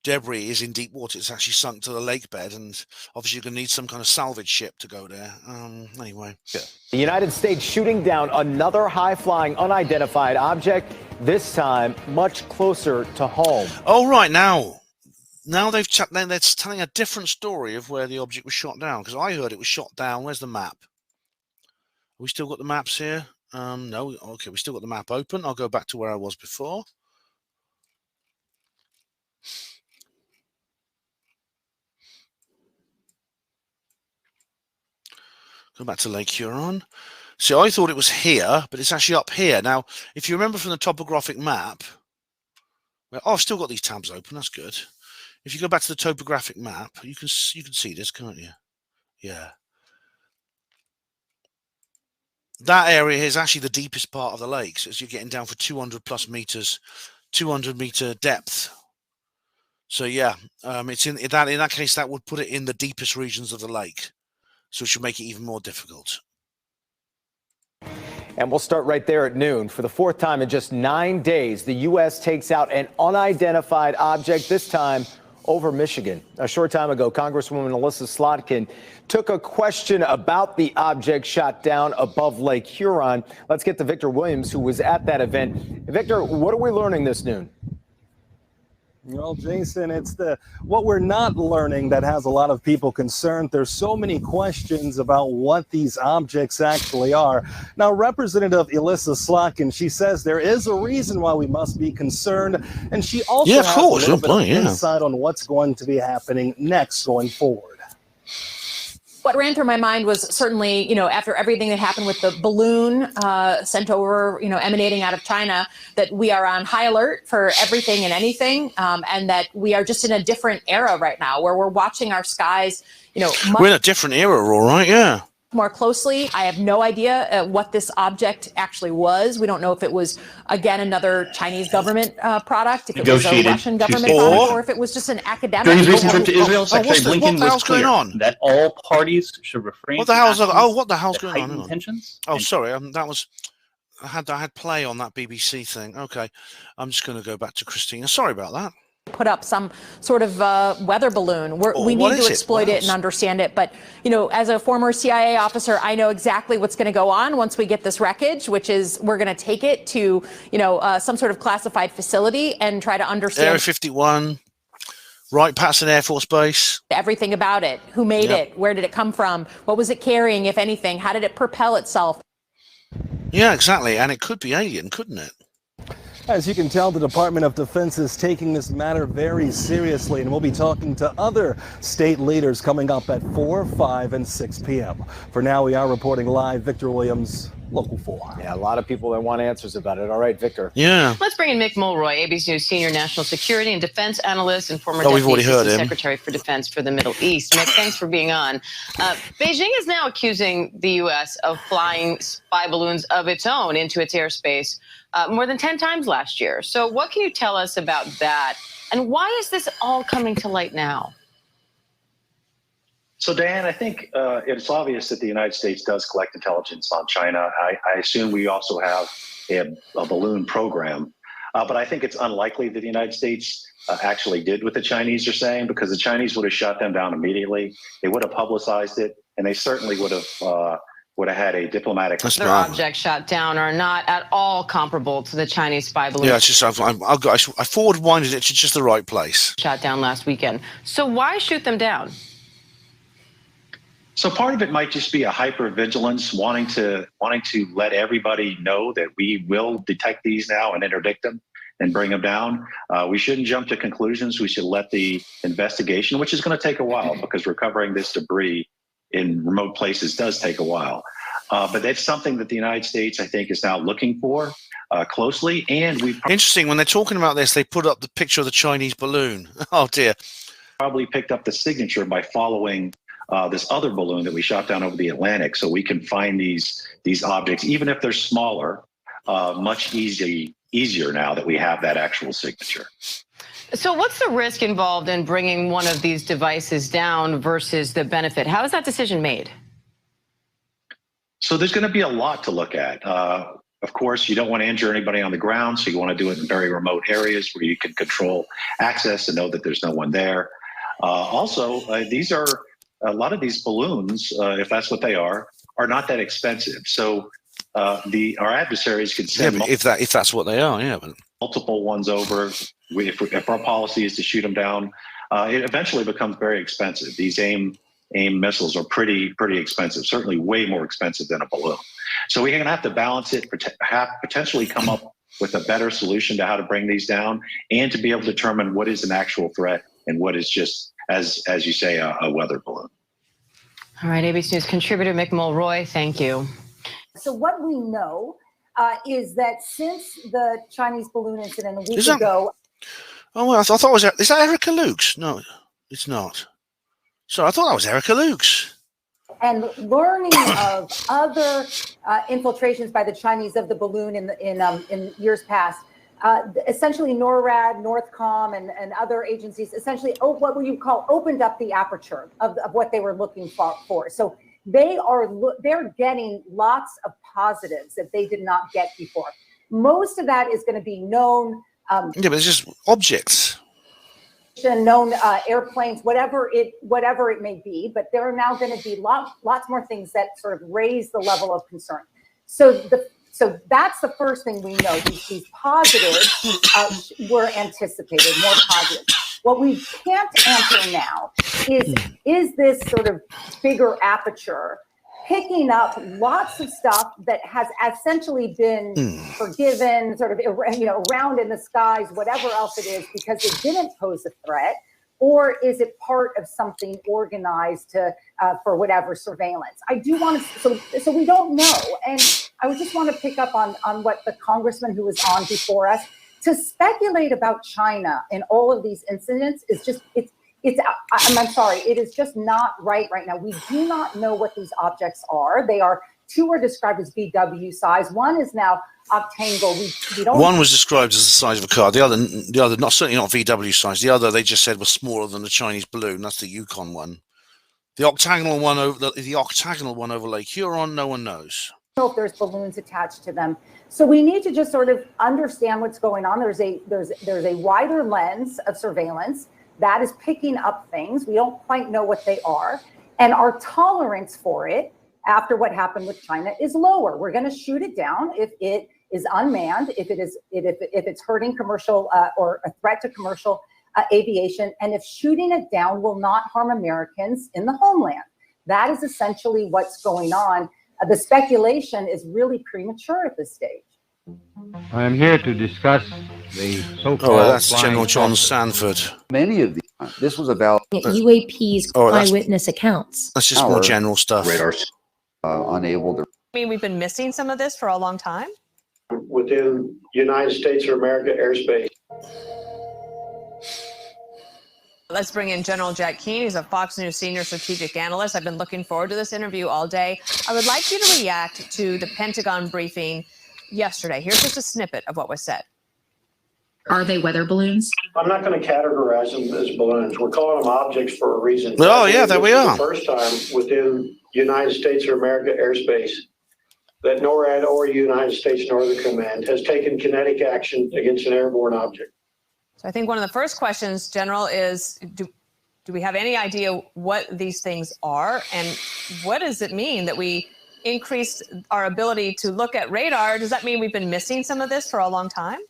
debris is in deep water. It's actually sunk to the lake bed, and obviously you're going to need some kind of salvage ship to go there. Anyway. Yeah. The United States shooting down another high-flying unidentified object, this time much closer to home. Oh, right. Now they're telling a different story of where the object was shot down, because I heard it was shot down. Where's the map? Have we still got the maps here? No. Okay, we still got the map open. I'll go back to where I was before. Go back to Lake Huron. So I thought it was here, but it's actually up here. Now, if you remember from the topographic map, I've still got these tabs open. That's good. If you go back to the topographic map, you can see this, can't you? Yeah. That area is actually the deepest part of the lake. So you're getting down for 200 plus meters, 200 meter depth. So yeah, it's in that case that would put it in the deepest regions of the lake. So it should make it even more difficult. And we'll start right there at noon. For the fourth time in just 9 days, the U.S. takes out an unidentified object, this time over Michigan. A short time ago, Congresswoman Alyssa Slotkin took a question about the object shot down above Lake Huron. Let's get to Victor Williams, who was at that event. Victor, what are we learning this noon? Well, Jason, it's what we're not learning that has a lot of people concerned. There's so many questions about what these objects actually are. Now, Representative Alyssa Slotkin, she says there is a reason why we must be concerned, and she also has a little bit of insight on what's going to be happening next going forward. What ran through my mind was certainly, after everything that happened with the balloon sent over, emanating out of China, that we are on high alert for everything and anything, and that we are just in a different era right now where we're watching our skies, we're in a different era, all right, yeah. More closely. I have no idea what this object actually was. We don't know if it was, again, another Chinese government product, if it was a Russian government product, or if it was just an academic. During his recent trip to Israel, Secretary Blinken was clear that all parties should refrain what the hell's going on? Tensions. Oh, sorry, that was... I had play on that BBC thing. Okay, I'm just going to go back to Christina. Sorry about that. Put up some sort of weather balloon. We need to exploit it and understand it. But, as a former CIA officer, I know exactly what's going to go on once we get this wreckage, which is we're going to take it to, some sort of classified facility and try to understand. Area 51, right past an Air Force base. Everything about it. Who made it? Where did it come from? What was it carrying, if anything? How did it propel itself? Yeah, exactly. And it could be alien, couldn't it? As you can tell, the Department of Defense is taking this matter very seriously, and we'll be talking to other state leaders coming up at 4, 5, and 6 p.m. For now, we are reporting live. Victor Williams, Local 4. Yeah, a lot of people that want answers about it. All right, Victor. Yeah. Let's bring in Mick Mulroy, ABC News senior national security and defense analyst and former we've deputy already heard assistant him. secretary for defense for the Middle East. Mick, thanks for being on. Beijing is now accusing the U.S. of flying spy balloons of its own into its airspace more than 10 times last year. So what can you tell us about that? And why is this all coming to light now? So, Diane, I think it's obvious that the United States does collect intelligence on China. I assume we also have a balloon program. But I think it's unlikely that the United States actually did what the Chinese are saying, because the Chinese would have shut them down immediately. They would have publicized it, and they certainly would have had a diplomatic. Their objects shot down are not at all comparable to the Chinese spy balloon. Yeah, it's just I forward-winded it to just the right place. Shot down last weekend. So why shoot them down? So part of it might just be a hyper-vigilance, wanting to let everybody know that we will detect these now and interdict them and bring them down. We shouldn't jump to conclusions. We should let the investigation, which is going to take a while, because recovering this debris in remote places does take a while. But that's something that the United States, I think, is now looking for closely. And we interesting, when they're talking about this, they put up the picture of the Chinese balloon. Oh, dear. Probably picked up the signature by following this other balloon that we shot down over the Atlantic, so we can find these objects, even if they're smaller, much easier now that we have that actual signature. So what's the risk involved in bringing one of these devices down versus the benefit? How is that decision made? So there's going to be a lot to look at. Of course, you don't want to injure anybody on the ground, so you want to do it in very remote areas where you can control access and know that there's no one there. Also, a lot of these balloons, if that's what they are not that expensive. So our adversaries could send if that's what they are, yeah. But multiple ones over. If our policy is to shoot them down, it eventually becomes very expensive. These AIM missiles are pretty expensive, certainly way more expensive than a balloon. So we're going to have to balance it, potentially come up with a better solution to how to bring these down, and to be able to determine what is an actual threat and what is just, as you say, a weather balloon. All right, ABC News contributor Mick Mulroy, thank you. So what we know is that since the Chinese balloon incident a week ago. Oh, well, I thought it was. Is that Erica Lukes? No, it's not. Sorry, I thought that was Erica Lukes. And learning of other infiltrations by the Chinese of the balloon in years past, essentially NORAD, Northcom, and other agencies essentially what you call opened up the aperture of what they were looking for. So they're getting lots of positives that they did not get before. Most of that is going to be known. Yeah, but it's just objects. known airplanes, whatever it may be, but there are now going to be lots more things that sort of raise the level of concern. So that's the first thing we know. These positives were anticipated, more positives. What we can't answer now is this sort of bigger aperture picking up lots of stuff that has essentially been forgiven, sort of, around in the skies, whatever else it is, because it didn't pose a threat? Or is it part of something organized for whatever surveillance? I do want to, so we don't know. And I would just want to pick up on what the congressman who was on before us, to speculate about China in all of these incidents is just, I'm sorry, it is just not right now. We do not know what these objects are. Two are described as VW size. One is now octangle. We don't. One was described as the size of a car. The other, not certainly not VW size. The other, they just said, was smaller than the Chinese balloon. That's the Yukon one. The octagonal one over Lake Huron, no one knows. Know if there's balloons attached to them. So we need to just sort of understand what's going on. There's a wider lens of surveillance that is picking up things. We don't quite know what they are. And our tolerance for it after what happened with China is lower. We're going to shoot it down if it is unmanned, if it's hurting commercial or a threat to commercial aviation, and if shooting it down will not harm Americans in the homeland. That is essentially what's going on. The speculation is really premature at this stage. I am here to discuss the so-called. Oh, that's General John Sanford. Many of these, this was about UAP's eyewitness accounts. That's just more general stuff. Radars unable to. I mean, we've been missing some of this for a long time. Within United States of America airspace. Let's bring in General Jack Keane. He's a Fox News senior strategic analyst. I've been looking forward to this interview all day. I would like you to react to the Pentagon briefing yesterday. Here's just a snippet of what was said. Are they weather balloons? I'm not going to categorize them as balloons. We're calling them objects for a reason. Oh, yeah, there we are. The first time within United States of America airspace that NORAD or United States Northern Command has taken kinetic action against an airborne object. So I think one of the first questions, General, is do we have any idea what these things are? And what does it mean that we increased our ability to look at radar? Does that mean we've been missing some of this for a long time?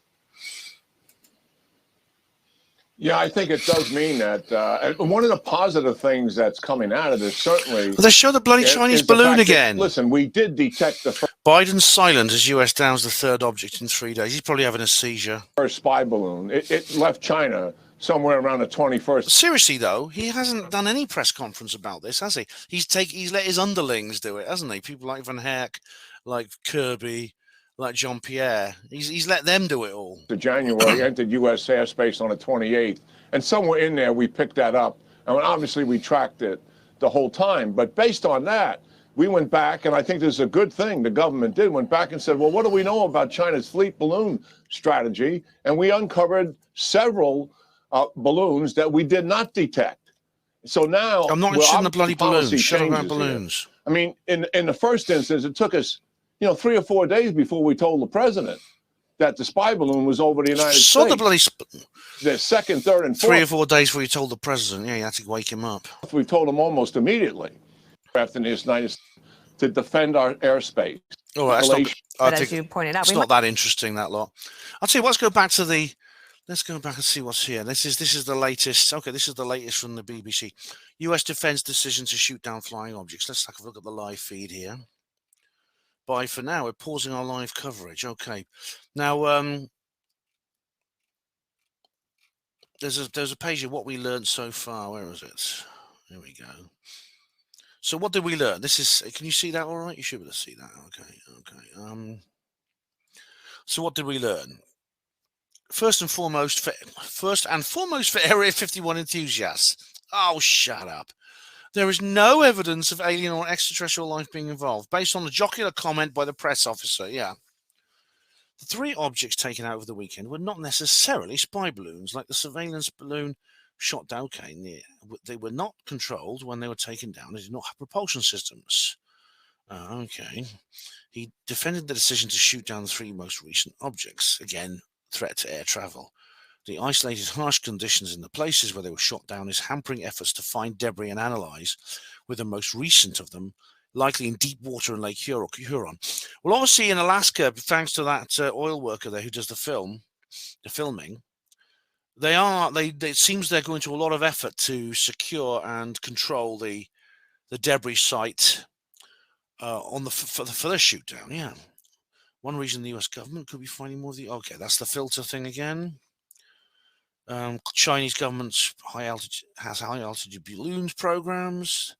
Yeah, I think it does mean that. And one of the positive things that's coming out of this, certainly. Well, they show the bloody Chinese balloon again. Listen, we did detect the first. Biden's silent as US downs the third object in 3 days. He's probably having a seizure. First spy balloon. It left China somewhere around the 21st. Seriously, though, he hasn't done any press conference about this, has he? He's let his underlings do it, hasn't he? People like Van Heck, like Kirby, like Jean-Pierre. He's let them do it all. The January entered U.S. airspace on the 28th, and somewhere in there we picked that up. And obviously we tracked it the whole time. But based on that, we went back, and I think this is a good thing the government did, went back and said, well, what do we know about China's fleet balloon strategy? And we uncovered several balloons that we did not detect. So now I'm not interested in the bloody balloons. Shut up about balloons. I mean, in the first instance, it took us 3 or 4 days before we told the president that the spy balloon was over the United States. The bloody the second, third, and fourth. 3 or 4 days before you told the president. Yeah, you had to wake him up. We told him almost immediately after the United States to defend our airspace. Oh, that's not, but as you pointed out, it's not that interesting, that lot. I'll tell you, let's go back and see what's here. This is the latest. Okay, this is the latest from the BBC. U.S. defense decision to shoot down flying objects. Let's take a look at the live feed here. Bye for now. We're pausing our live coverage. Okay. Now, there's a page of what we learned so far. Where is it? Here we go. So what did we learn? This is. Can you see that? All right. You should be able to see that. Okay. So what did we learn? First and foremost for Area 51 enthusiasts. Oh, shut up. There is no evidence of alien or extraterrestrial life being involved, based on a jocular comment by the press officer. Yeah. The 3 objects taken out over the weekend were not necessarily spy balloons, like the surveillance balloon shot down. Okay, they were not controlled when they were taken down. They did not have propulsion systems. Okay. He defended the decision to shoot down the 3 most recent objects. Again, threat to air travel. The isolated harsh conditions in the places where they were shot down is hampering efforts to find debris and analyze, with the most recent of them likely in deep water in Lake Huron. Well, obviously in Alaska, thanks to that oil worker there who does the filming, it seems they're going to a lot of effort to secure and control the debris site for the shoot down. Yeah, one reason the U.S. government could be finding more of the. Okay, that's the filter thing again. Chinese government has high altitude balloons programs.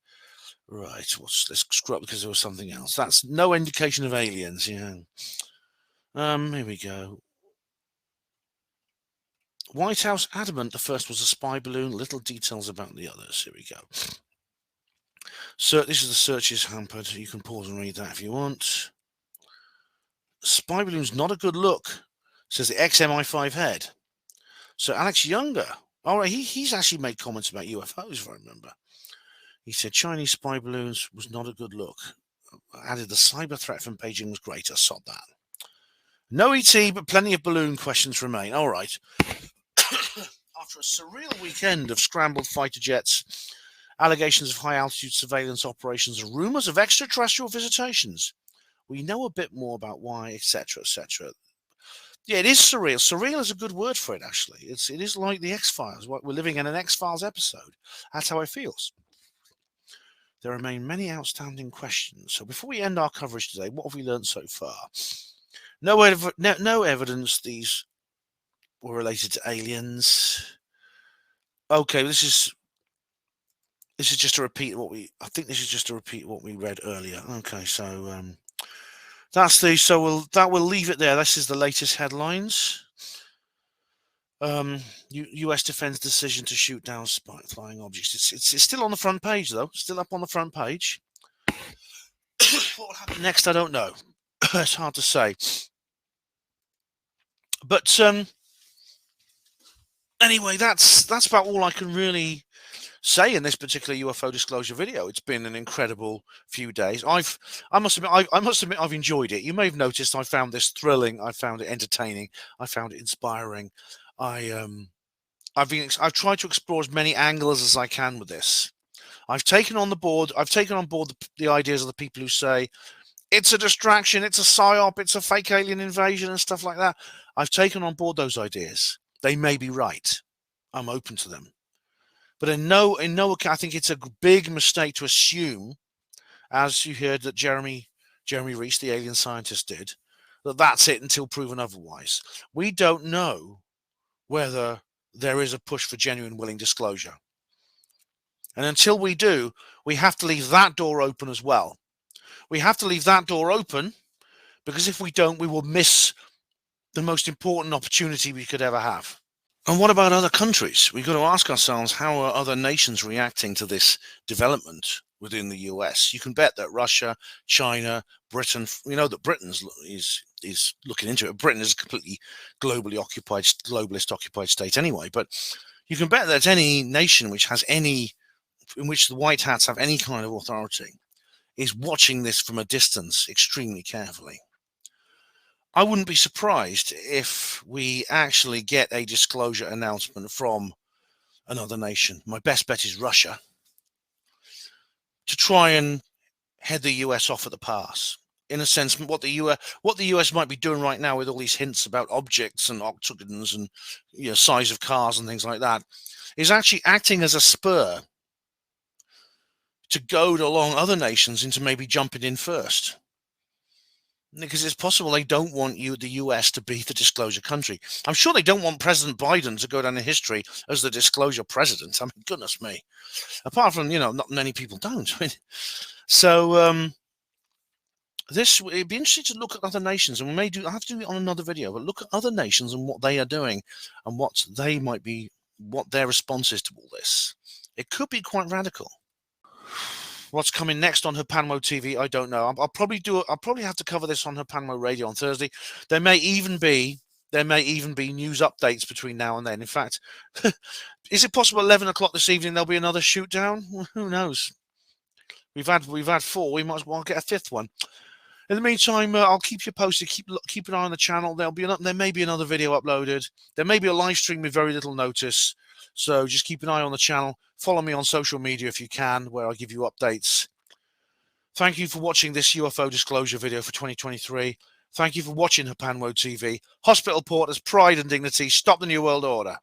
Right, let's screw up because there was something else. That's no indication of aliens. Yeah. Here we go. White House adamant the first was a spy balloon. Little details about the others. Here we go. So this is the searches hampered. You can pause and read that if you want. Spy balloon's not a good look, says the ex-MI5 head. So Alex Younger, all right, he's actually made comments about UFOs, if I remember. He said Chinese spy balloons was not a good look. Added the cyber threat from Beijing was greater. Sod that. No ET, but plenty of balloon questions remain. All right. After a surreal weekend of scrambled fighter jets, allegations of high-altitude surveillance operations, and rumors of extraterrestrial visitations, we know a bit more about why, etc., etc. Yeah, it is surreal. Surreal is a good word for it, actually. It is like the X-Files. We're living in an X-Files episode. That's how it feels. There remain many outstanding questions. So before we end our coverage today, what have we learned so far? No evidence these were related to aliens. Okay, this is just a repeat of what we. I think this is just a repeat of what we read earlier. Okay, so that will leave it there. This is the latest headlines. U.S. defense decision to shoot down flying objects. It's still on the front page though. Still up on the front page. What will happen next? I don't know. It's hard to say. But anyway, that's about all I can really say in this particular UFO disclosure video. It's been an incredible few days. I must admit I've enjoyed it. You may have noticed I found this thrilling. I found it entertaining. I found it inspiring. I've tried to explore as many angles as I can with this. I've taken on board the ideas of the people who say it's a distraction, it's a psyop, it's a fake alien invasion and stuff like that. I've taken on board those ideas. They may be right. I'm open to them. But in no I think it's a big mistake to assume, as you heard that Jeremy Reese, the alien scientist, did, that that's it until proven otherwise. We don't know whether there is a push for genuine willing disclosure. And until we do, we have to leave that door open as well. We have to leave that door open because if we don't, we will miss the most important opportunity we could ever have. And what about other countries? We've got to ask ourselves, how are other nations reacting to this development within the US? You can bet that Russia, China, Britain, we know that Britain is looking into it. Britain is a completely globalist occupied state anyway. But you can bet that any nation in which the white hats have any kind of authority is watching this from a distance extremely carefully. I wouldn't be surprised if we actually get a disclosure announcement from another nation. My best bet is Russia, to try and head the US off at the pass. In a sense, what the US might be doing right now with all these hints about objects and octagons and size of cars and things like that, is actually acting as a spur to goad along other nations into maybe jumping in first. Because it's possible they don't want the US to be the disclosure country. I'm sure they don't want President Biden to go down in history as the disclosure president. I mean, goodness me. Apart from, not many people don't. So it'd be interesting to look at other nations, and I have to do it on another video, but look at other nations and what they are doing and what their response is to all this. It could be quite radical. What's coming next on Hapanmo TV, I don't know. I'll probably have to cover this on Hapanmo Radio on Thursday. There may even be news updates between now and then. In fact, is it possible 11 o'clock this evening there'll be another shoot down? Well, who knows? We've had 4. We might as well get a 5th one. In the meantime, I'll keep you posted. Keep an eye on the channel. There may be another video uploaded. There may be a live stream with very little notice. So just keep an eye on the channel. Follow me on social media if you can, where I give you updates. Thank you for watching this UFO disclosure video for 2023. Thank you for watching Hapanwo TV. Hospital Porters, pride and dignity. Stop the New World Order.